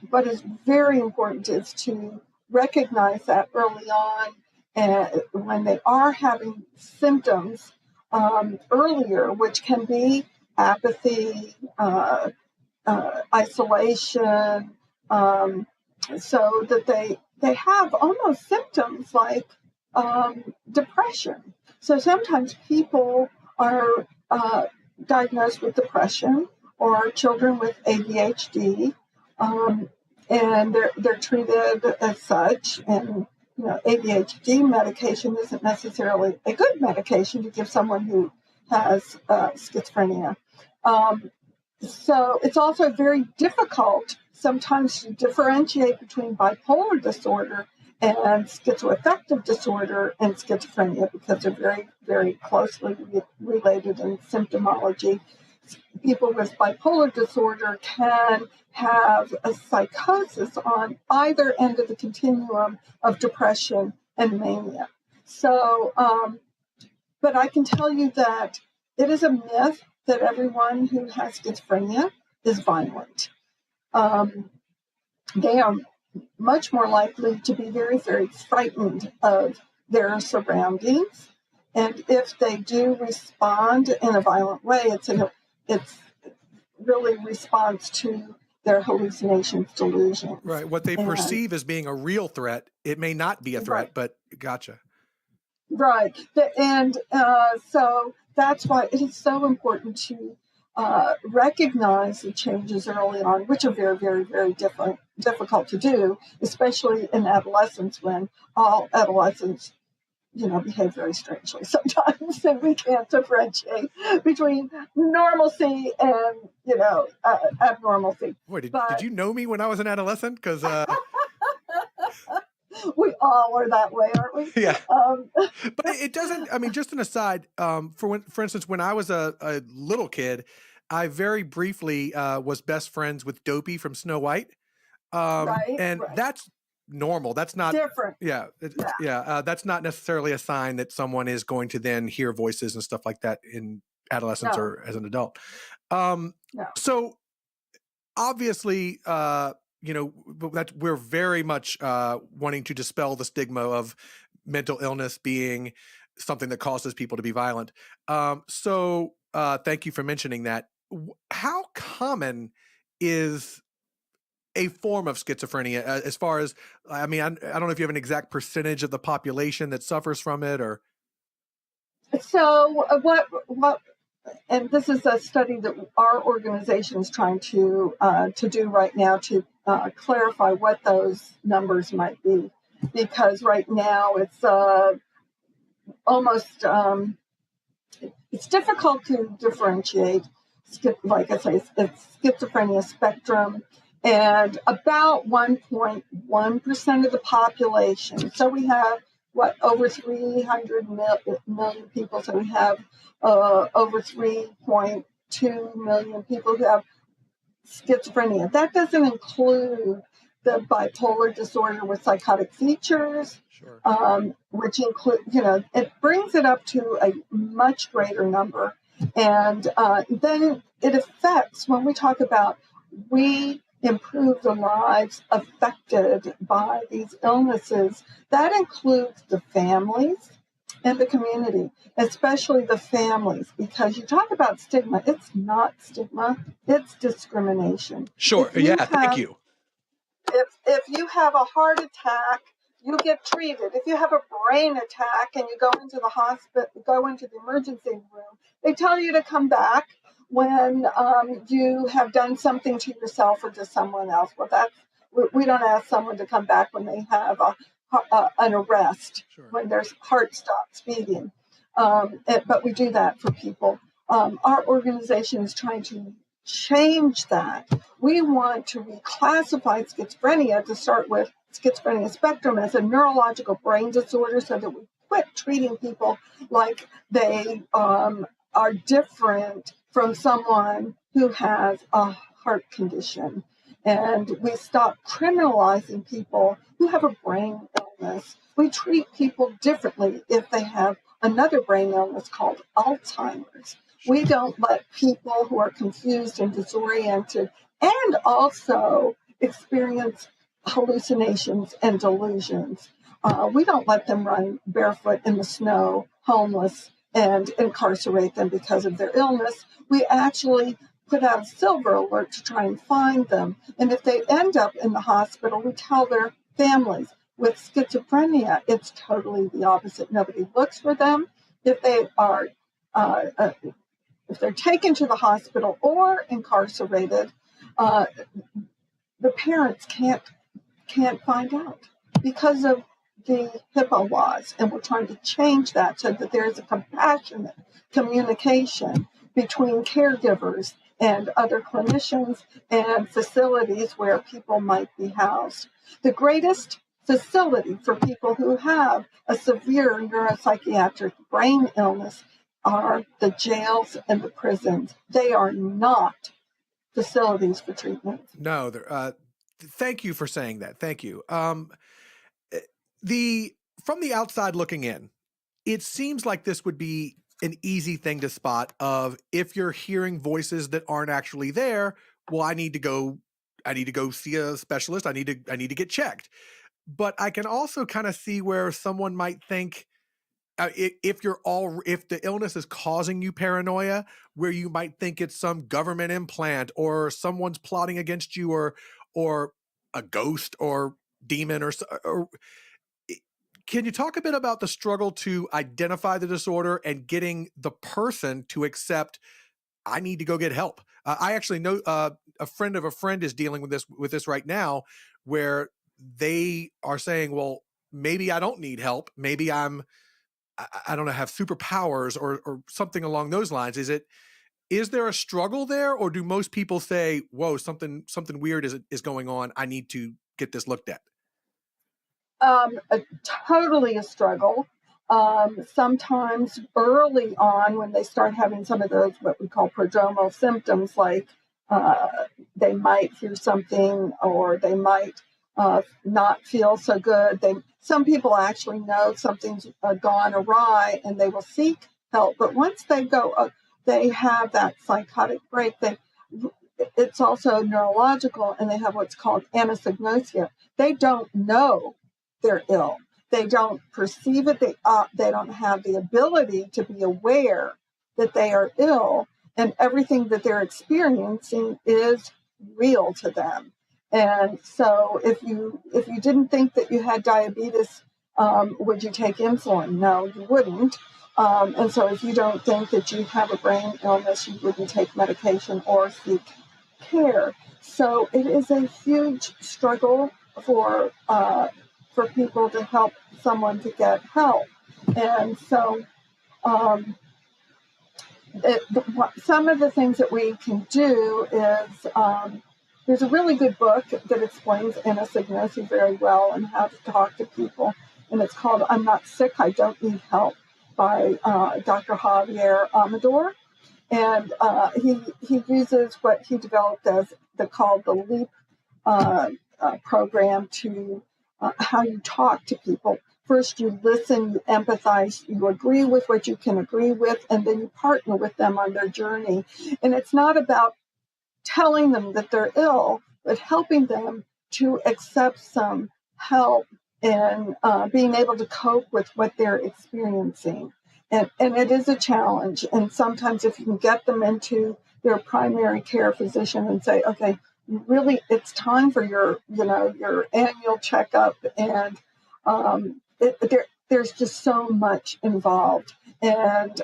what is very important is to recognize that early on, and when they are having symptoms earlier, which can be apathy, isolation, so that they have almost symptoms like depression. So sometimes people are diagnosed with depression, or children with ADHD, and they're treated as such. And ADHD medication isn't necessarily a good medication to give someone who has schizophrenia. So it's also very difficult sometimes to differentiate between bipolar disorder and schizoaffective disorder and schizophrenia, because they're very, very closely related in symptomology. People with bipolar disorder can have a psychosis on either end of the continuum of depression and mania. So, but I can tell you that it is a myth that everyone who has schizophrenia is violent. They are much more likely to be very, very frightened of their surroundings. And if they do respond in a violent way, it's really response to their hallucinations, delusions. Right. What they And, perceive as being a real threat, it may not be a threat, right. but gotcha. Right. So that's why it is so important to recognize the changes early on, which are very, very, very difficult to do, especially in adolescence when all adolescents, behave very strangely sometimes, and we can't differentiate between normalcy and, abnormalcy. Boy, did you know me when I was an adolescent? Because we all are that way, aren't we? yeah. But it doesn't. I mean, just an aside. For instance, when I was a little kid, I very briefly was best friends with Dopey from Snow White, and Right. that's normal. That's not Different. That's not necessarily a sign that someone is going to then hear voices and stuff like that in adolescence No. or as an adult. No. So obviously, that we're very much wanting to dispel the stigma of mental illness being something that causes people to be violent. So thank you for mentioning that. How common is a form of schizophrenia as far as, I mean, I don't know if you have an exact percentage of the population that suffers from it or. So what, and this is a study that our organization is trying to do right now to clarify what those numbers might be, because right now it's almost it's difficult to differentiate. Like I say, it's schizophrenia spectrum, and about 1.1% of the population. So we have over 300 million people. So we have over 3.2 million people who have schizophrenia. That doesn't include the bipolar disorder with psychotic features, Sure. Which include, it brings it up to a much greater number. And then it affects, when we talk about we improve the lives affected by these illnesses, that includes the families and the community, especially the families, because you talk about stigma, it's not stigma, it's discrimination. Sure. Thank you. If you have a heart attack, you get treated. If you have a brain attack and you go into the hospital, go into the emergency room, they tell you to come back when you have done something to yourself or to someone else. Well, we don't ask someone to come back when they have an arrest, Sure. when their heart stops beating. But we do that for people. Our organization is trying to change that. We want to reclassify schizophrenia to start with schizophrenia spectrum as a neurological brain disorder, so that we quit treating people like they are different from someone who has a heart condition. And we stop criminalizing people who have a brain illness. We treat people differently if they have another brain illness called Alzheimer's. We don't let people who are confused and disoriented and also experience hallucinations and delusions. We don't let them run barefoot in the snow, homeless, and incarcerate them because of their illness. We actually put out a silver alert to try and find them. And if they end up in the hospital, we tell their families. With schizophrenia, it's totally the opposite. Nobody looks for them. If they are if they're taken to the hospital or incarcerated, the parents can't find out because of the HIPAA laws. And we're trying to change that so that there's a compassionate communication between caregivers and other clinicians and facilities where people might be housed. The greatest facility for people who have a severe neuropsychiatric brain illness are the jails and the prisons. They are not facilities for treatment. No, thank you for saying that. Thank you. from the outside looking in, it seems like this would be an easy thing to spot of if you're hearing voices that aren't actually there, well, I need to go see a specialist. I need to get checked. But I can also kind of see where someone might think if the illness is causing you paranoia, where you might think it's some government implant or someone's plotting against you or a ghost or demon or can you talk a bit about the struggle to identify the disorder and getting the person to accept I need to go get help? I actually know a friend of a friend is dealing with this right now, where they are saying, "Well, maybe I don't need help. Maybe I don't know, have superpowers or something along those lines." Is there a struggle there, or do most people say, "Whoa, something weird is going on. I need to get this looked at"? Totally a struggle. Sometimes early on, when they start having some of those what we call prodromal symptoms, like uh, they might hear something or they might not feel so good. Some people actually know something's gone awry and they will seek help. But once they have that psychotic break. It's also neurological, and they have what's called anosognosia. They don't know they're ill. They don't perceive it. They don't have the ability to be aware that they are ill, and everything that they're experiencing is real to them. And so, if you didn't think that you had diabetes, would you take insulin? No, you wouldn't. And so, if you don't think that you have a brain illness, you wouldn't take medication or seek care. So it is a huge struggle for people to help someone to get help. And so some of the things that we can do is there's a really good book that explains anosognosia very well and how to talk to people. And it's called "I'm Not Sick, I Don't Need Help" by Dr. Javier Amador. And he uses what he developed as called the LEAP program to how you talk to people. First, you listen, you empathize, you agree with what you can agree with, and then you partner with them on their journey. And it's not about telling them that they're ill, but helping them to accept some help in being able to cope with what they're experiencing. And it is a challenge. And sometimes if you can get them into their primary care physician and say, okay, it's time for your annual checkup. And there's just so much involved. And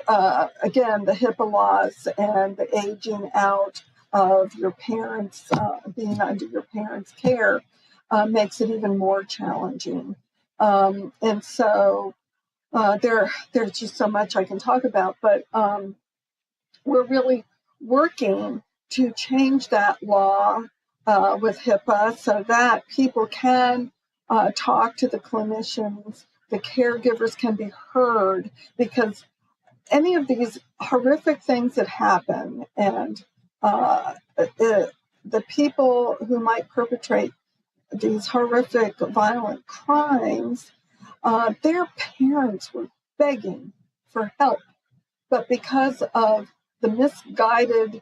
again, the HIPAA laws and the aging out of your parents, being under your parents' care, makes it even more challenging. And so there's just so much I can talk about, but we're really working to change that law with HIPAA so that people can talk to the clinicians, the caregivers can be heard, because any of these horrific things that happen and the people who might perpetrate these horrific violent crimes, their parents were begging for help. But because of the misguided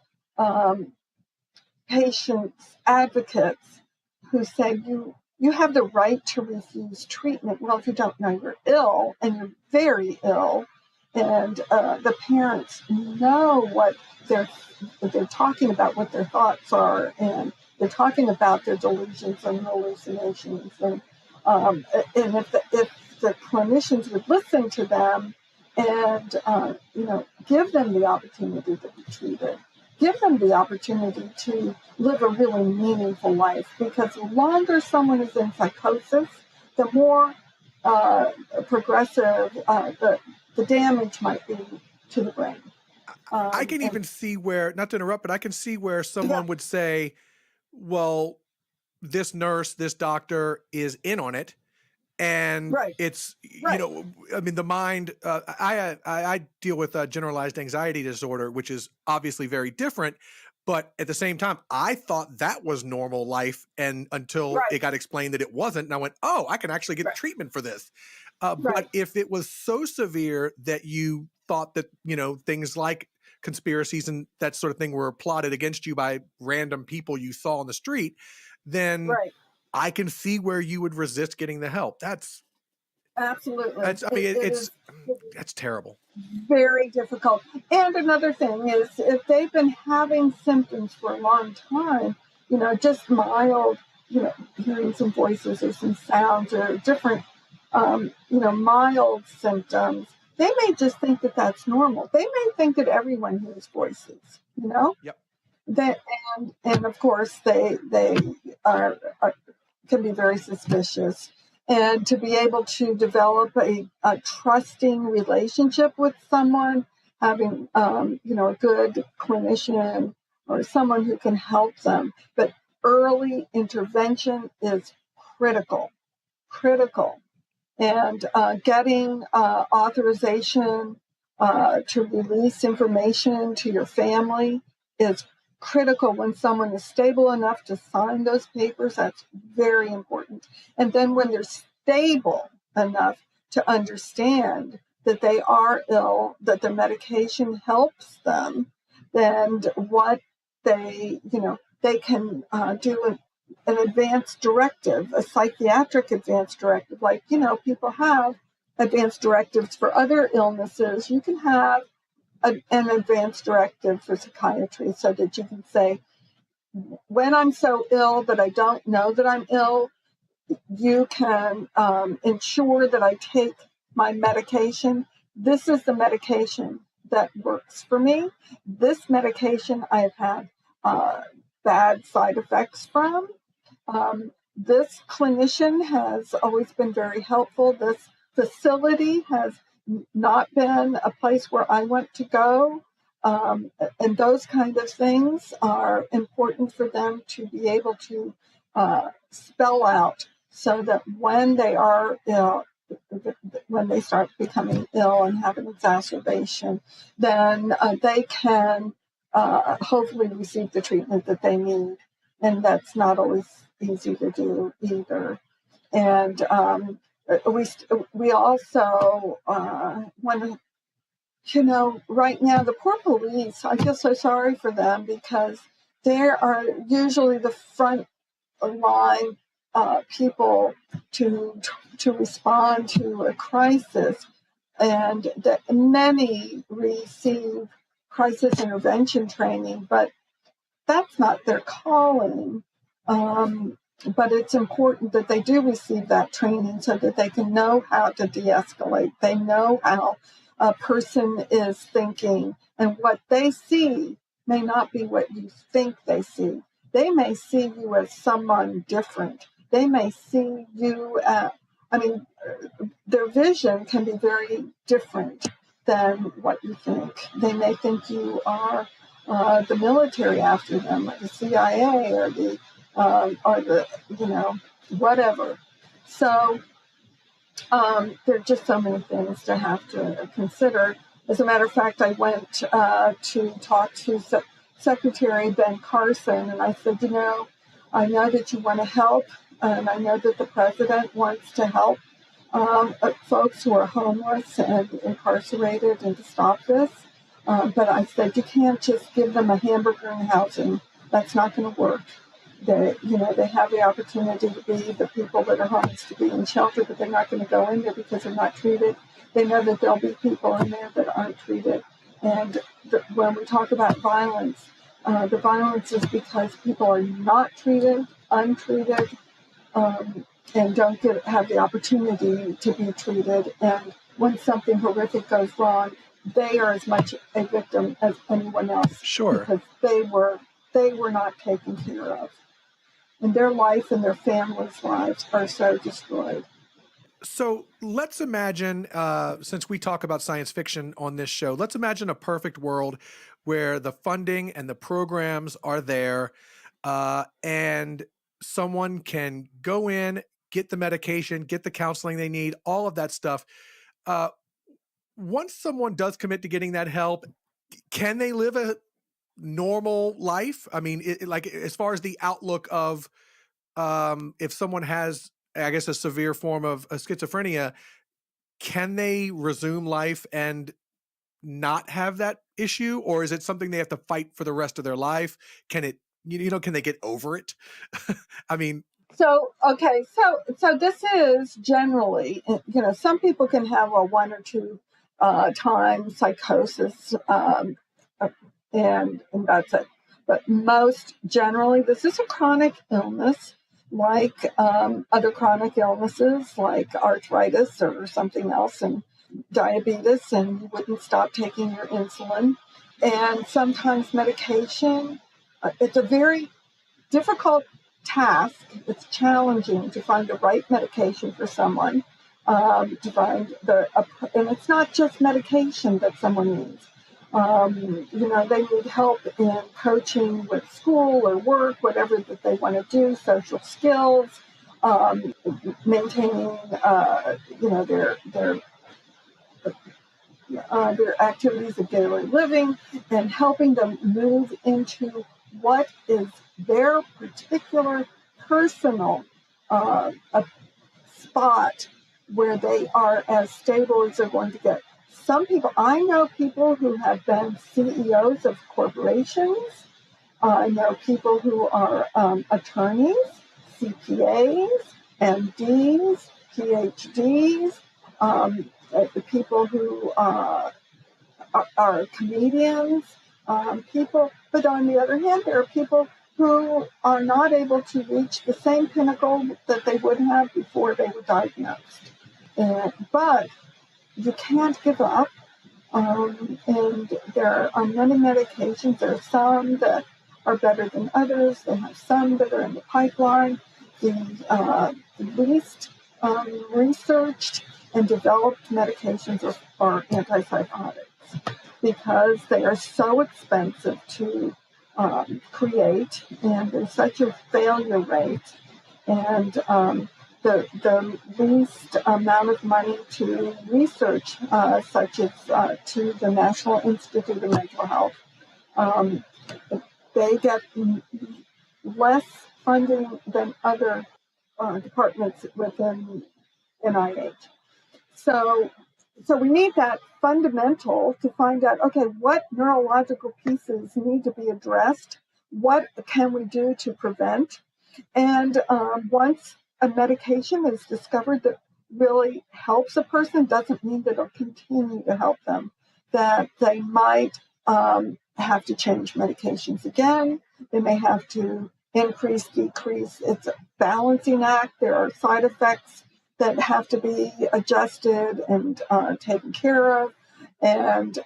patients, advocates who say you have the right to refuse treatment. Well, if you don't know you're ill and you're very ill, and the parents know what they're talking about, what their thoughts are, and they're talking about their delusions and hallucinations, and if the clinicians would listen to them and give them the opportunity to be treated, give them the opportunity to live a really meaningful life, because the longer someone is in psychosis, the more progressive the damage might be to the brain. I can even see where, not to interrupt, but I can see where someone would say, well, this nurse, this doctor is in on it. And it's, I mean, the mind, I deal with generalized anxiety disorder, which is obviously very different, But at the same time, I thought that was normal life, and until Right, it got explained that it wasn't, and I went, "Oh, I can actually get right, treatment for this." But right. if it was so severe that you thought that, things like conspiracies and that sort of thing were plotted against you by random people you saw on the street, then Right. I can see where you would resist getting the help. That's Absolutely. that's I mean, It it's is that's terrible. very difficult. And another thing is if they've been having symptoms for a long time, just mild, hearing some voices or some sounds or different, mild symptoms, they may just think that that's normal. They may think that everyone hears voices. Yep. That and of course they are can be very suspicious. And to be able to develop a trusting relationship with someone, having a good clinician or someone who can help them. But early intervention is critical, critical. And getting authorization to release information to your family is critical when someone is stable enough to sign those papers. That's very important. And then when they're stable enough to understand that they are ill, that the medication helps them, then what they can do an advance directive, a psychiatric advance directive, like, people have advance directives for other illnesses. You can have an advance directive for psychiatry so that you can say, when I'm so ill that I don't know that I'm ill, you can ensure that I take my medication. This is the medication that works for me. This medication I have had bad side effects from. This clinician has always been very helpful. This facility has not been a place where I want to go. And those kind of things are important for them to be able to spell out so that when they are ill, when they start becoming ill and have an exacerbation, then they can hopefully receive the treatment that they need. And that's not always easy to do either. And we also want to, right now, the poor police, I feel so sorry for them because they are usually the front line people to respond to a crisis, and that many receive crisis intervention training, but that's not their calling. But it's important that they do receive that training so that they can know how to de-escalate. They know how a person is thinking, and what they see may not be what you think they see. They may see you as someone different. They may see you their vision can be very different than what you think. They may think you are the military after them, or the CIA, or the whatever. So there are just so many things to have to consider. As a matter of fact, I went to talk to Secretary Ben Carson, and I said, I know that you want to help, and I know that the president wants to help folks who are homeless and incarcerated and to stop this. But I said, you can't just give them a hamburger and housing. That's not going to work. They have the opportunity to be the people that are homeless to be in shelter, but they're not going to go in there because they're not treated. They know that there'll be people in there that aren't treated. And when we talk about violence, the violence is because people are not treated, untreated, and don't have the opportunity to be treated. And when something horrific goes wrong, they are as much a victim as anyone else. Sure. Because they were not taken care of. And their life and their families' lives are so destroyed. So let's imagine, since we talk about science fiction on this show, let's imagine a perfect world where the funding and the programs are there, and someone can go in, get the medication, get the counseling they need, all of that stuff. Uh, Once someone does commit to getting that help, can they live normal life? I mean, like as far as the outlook of if someone has, I guess, a severe form of schizophrenia, can they resume life and not have that issue, or is it something they have to fight for the rest of their life? Can it, can they get over it? I mean, So this is generally, some people can have a one or two time psychosis, and that's it. But most generally, this is a chronic illness, like other chronic illnesses, like arthritis or something else, and diabetes, and you wouldn't stop taking your insulin. And sometimes medication, it's a very difficult task. It's challenging to find the right medication for someone. To find and it's not just medication that someone needs. They need help in coaching with school or work, whatever that they want to do, social skills, maintaining, their activities of daily living, and helping them move into what is their particular personal a spot where they are as stable as they're going to get. I know people who have been CEOs of corporations. I know people who are attorneys, CPAs, MDs, PhDs, people who are comedians, people. But on the other hand, there are people who are not able to reach the same pinnacle that they would have before they were diagnosed. But you can't give up. And there are many medications. There are some that are better than others. They have some that are in the pipeline. The least researched and developed medications are antipsychotics, because they are so expensive to create, and there's such a failure rate, and the least amount of money to research, such as to the National Institute of Mental Health. They get less funding than other departments within NIH. So we need that fundamental to find out, okay, what neurological pieces need to be addressed? What can we do to prevent? And once a medication is discovered that really helps a person, doesn't mean that it'll continue to help them, that they might have to change medications again. They may have to increase, decrease. It's a balancing act. There are side effects that have to be adjusted and taken care of. And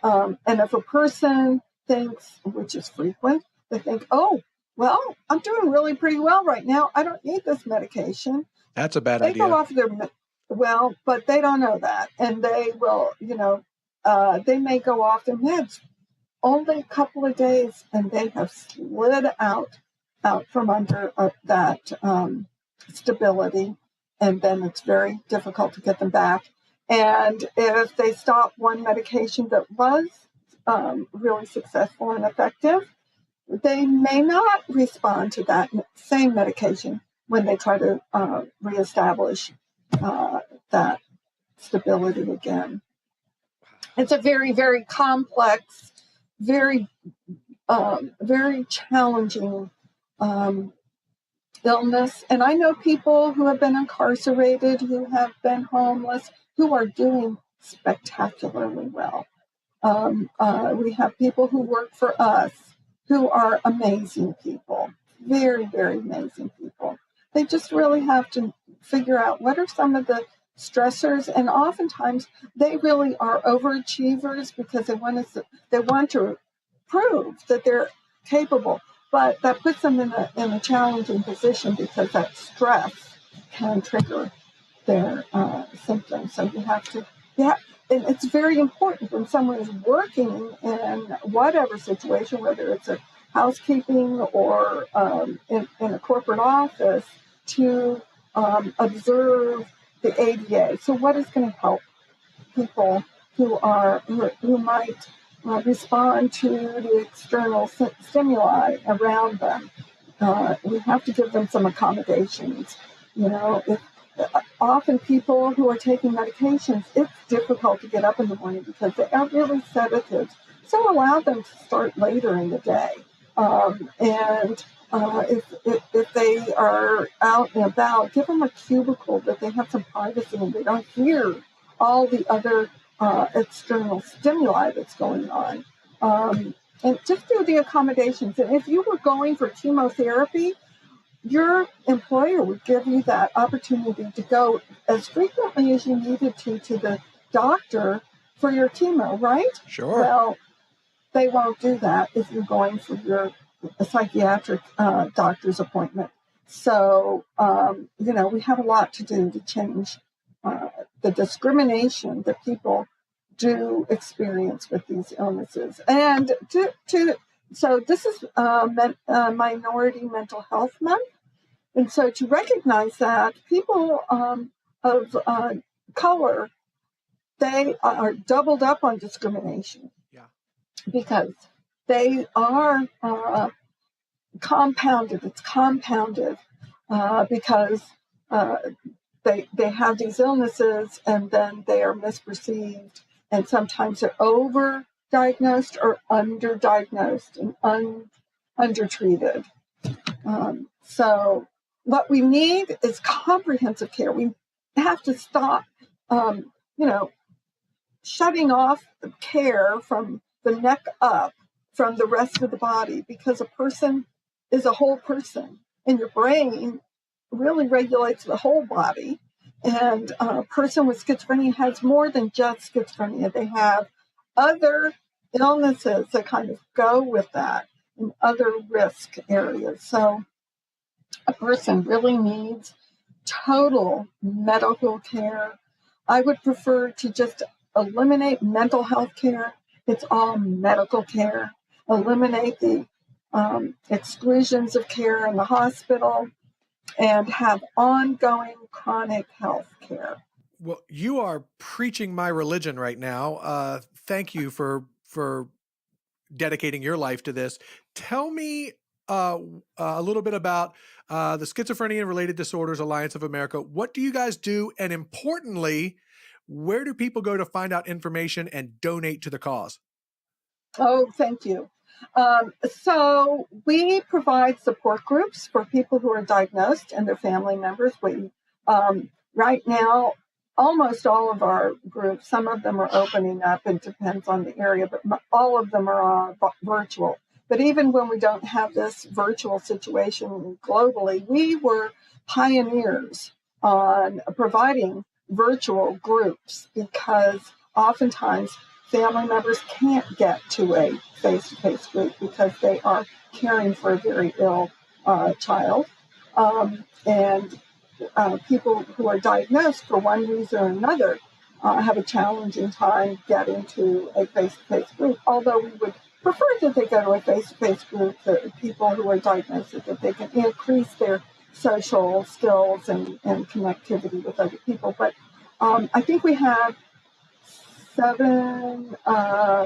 if a person thinks, which is frequent, they think, oh, well, I'm doing really pretty well right now. I don't need this medication. That's a bad They idea. go off but they don't know that. And they will, they may go off their meds only a couple of days, and they have slid out from under that stability. And then it's very difficult to get them back. And if they stop one medication that was really successful and effective, they may not respond to that same medication when they try to reestablish that stability again. It's a very, very complex, very, very challenging illness. And I know people who have been incarcerated, who have been homeless, who are doing spectacularly well. We have people who work for us who are amazing people, very, very amazing people. They just really have to figure out what are some of the stressors, and oftentimes they really are overachievers because they want to prove that they're capable, but that puts them in a challenging position because that stress can trigger their symptoms. So you have to, and it's very important when someone is working in whatever situation, whether it's a housekeeping or in a corporate office, to observe the ADA. So what is going to help people who might respond to the external stimuli around them. We have to give them some accommodations. Often people who are taking medications, it's difficult to get up in the morning because they are really sedatives. So allow them to start later in the day. If they are out and about, give them a cubicle that they have some privacy and they don't hear all the other external stimuli that's going on. And just do the accommodations. And if you were going for chemotherapy, your employer would give you that opportunity to go as frequently as you needed to the doctor for your chemo, right? Sure. Well, they won't do that if you're going for your psychiatric doctor's appointment. So, we have a lot to do to change the discrimination that people do experience with these illnesses. And so this is Minority Mental Health Month. And so to recognize that people of color, they are doubled up on discrimination. Yeah. Because they are compounded. It's compounded because they have these illnesses and then they are misperceived, and sometimes they're over-diagnosed or under-diagnosed and undertreated. So what we need is comprehensive care. We have to stop, shutting off the care from the neck up from the rest of the body, because a person is a whole person, and your brain really regulates the whole body. And a person with schizophrenia has more than just schizophrenia. They have other illnesses that kind of go with that and other risk areas. So a person really needs total medical care. I would prefer to just eliminate mental health care. It's all medical care. Eliminate the exclusions of care in the hospital and have ongoing chronic health care. Well, you are preaching my religion right now. Thank you for dedicating your life to this. Tell me a little bit about the Schizophrenia and Related Disorders Alliance of America. What do you guys do? And importantly, where do people go to find out information and donate to the cause? Oh, thank you. So we provide support groups for people who are diagnosed and their family members. We right now, almost all of our groups, some of them are opening up. It depends on the area, but all of them are virtual. But even when we don't have this virtual situation globally, we were pioneers on providing virtual groups, because oftentimes family members can't get to a face-to-face group because they are caring for a very ill child. And people who are diagnosed for one reason or another have a challenging time getting to a face-to-face group, although we would prefer that they go to a face-to-face group, that people who are diagnosed, that they can increase their social skills and connectivity with other people. But I think we have 7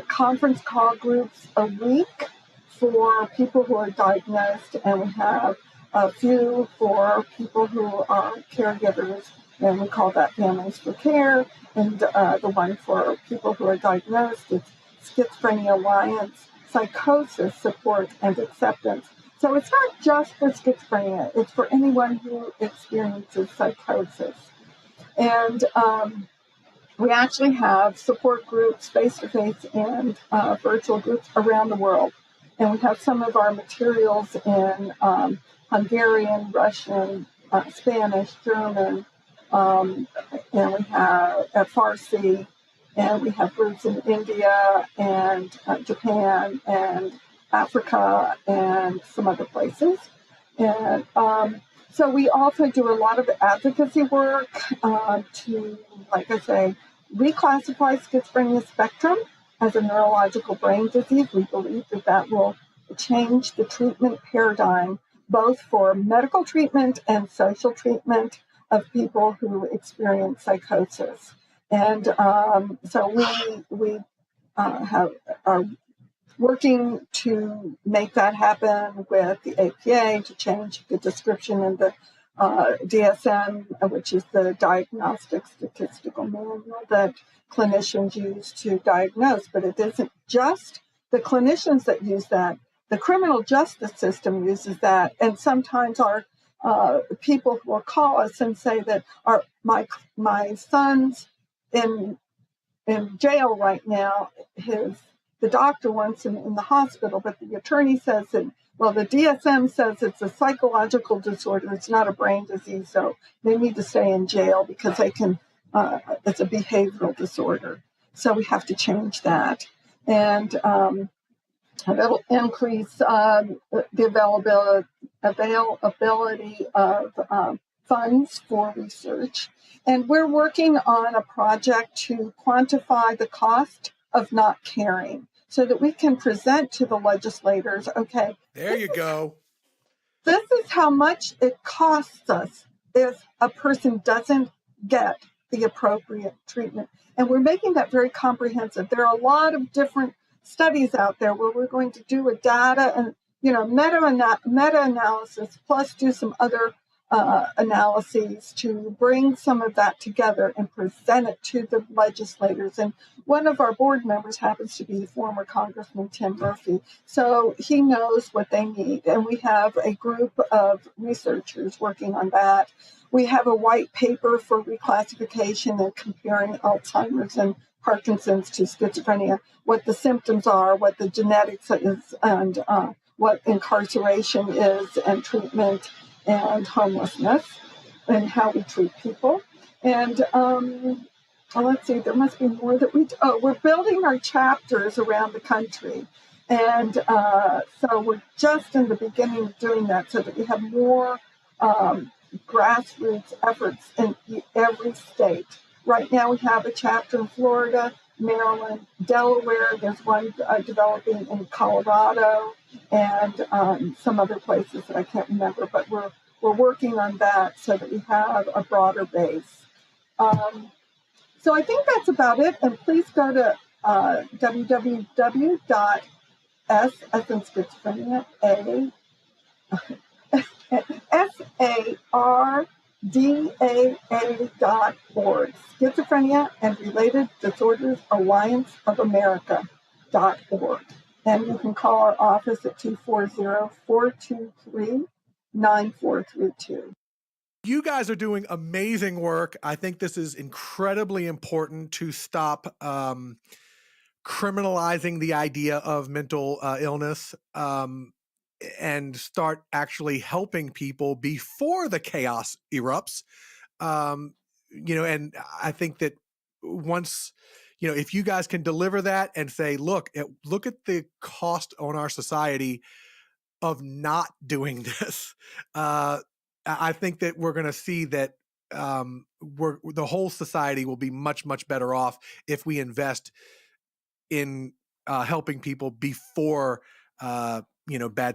conference call groups a week for people who are diagnosed, and we have a few for people who are caregivers, and we call that Families for Care. And the one for people who are diagnosed, it's Schizophrenia Alliance, Psychosis Support and Acceptance. So it's not just for schizophrenia, it's for anyone who experiences psychosis. And we actually have support groups, face-to-face and virtual groups around the world. And we have some of our materials in Hungarian, Russian, Spanish, German, and we have Farsi, and we have groups in India and Japan and Africa and some other places. And so we also do a lot of advocacy work to, like I say, reclassify schizophrenia spectrum as a neurological brain disease. We believe that that will change the treatment paradigm, both for medical treatment and social treatment of people who experience psychosis. And so we are working to make that happen with the APA to change the description in the DSM, which is the Diagnostic Statistical Manual that clinicians use to diagnose. But it isn't just the clinicians that use that. The criminal justice system uses that, and sometimes our people will call us and say that my son's in jail right now. The doctor wants him in the hospital, but the attorney says that, well, the DSM says it's a psychological disorder. It's not a brain disease, so they need to stay in jail because it's a behavioral disorder. So we have to change that. And that'll increase the availability of funds for research. And we're working on a project to quantify the cost of not caring so that we can present to the legislators, okay, there you go. This is how much it costs us if a person doesn't get the appropriate treatment. And we're making that very comprehensive. There are a lot of different studies out there where we're going to do a data and meta-analysis plus do some other analyses to bring some of that together and present it to the legislators. And one of our board members happens to be former Congressman Tim Murphy. So he knows what they need. And we have a group of researchers working on that. We have a white paper for reclassification and comparing Alzheimer's and Parkinson's to schizophrenia, what the symptoms are, what the genetics is, and what incarceration is, and treatment, and homelessness, and how we treat people. And let's see, there must be more that we're building our chapters around the country. And so we're just in the beginning of doing that so that we have more grassroots efforts in every state. Right now we have a chapter in Florida, Maryland, Delaware. There's one developing in Colorado and some other places that I can't remember, but we're working on that so that we have a broader base. So I think that's about it. And please go to www.s as in schizophrenia, SARDAA.org, Schizophrenia and Related Disorders Alliance of America.org. And you can call our office at 240-423-9432. You guys are doing amazing work. I think this is incredibly important to stop criminalizing the idea of mental illness and start actually helping people before the chaos erupts. And I think that once, if you guys can deliver that and say, look at the cost on our society of not doing this, I think that we're going to see that the whole society will be much, much better off if we invest in helping people before bad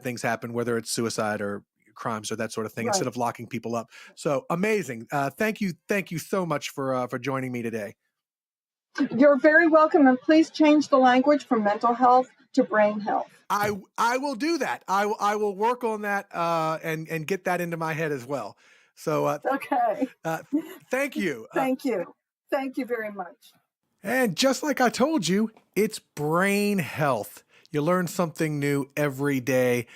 things happen, whether it's suicide or crimes or that sort of thing, right, instead of locking people up. So amazing. Thank you so much for joining me today. You're very welcome, and please change the language from mental health to brain health. I will do that. I will work on that and get that into my head as well. So okay. Thank you. Thank you very much. And just like I told you, it's brain health. You learn something new every day.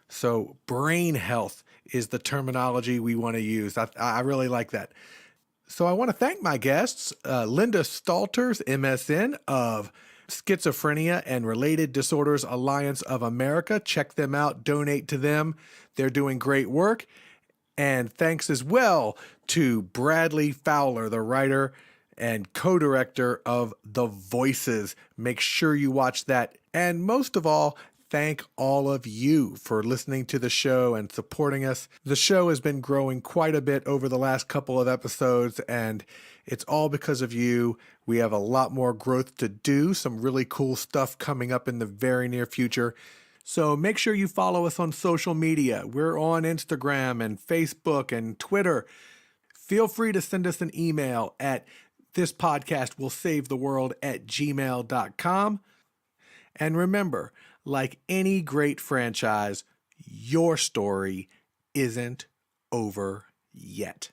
So brain health is the terminology we want to use. I really like that. So I want to thank my guests, Linda Stalters, MSN of Schizophrenia and Related Disorders Alliance of America. Check them out. Donate to them. They're doing great work. And thanks as well to Bradley Fowler, the writer and co-director of The Voices. Make sure you watch that. And most of all, thank all of you for listening to the show and supporting us. The show has been growing quite a bit over the last couple of episodes, and it's all because of you. We have a lot more growth to do, some really cool stuff coming up in the very near future. So make sure you follow us on social media. We're on Instagram and Facebook and Twitter. Feel free to send us an email at This podcast will save the world at gmail.com. And remember, like any great franchise, your story isn't over yet.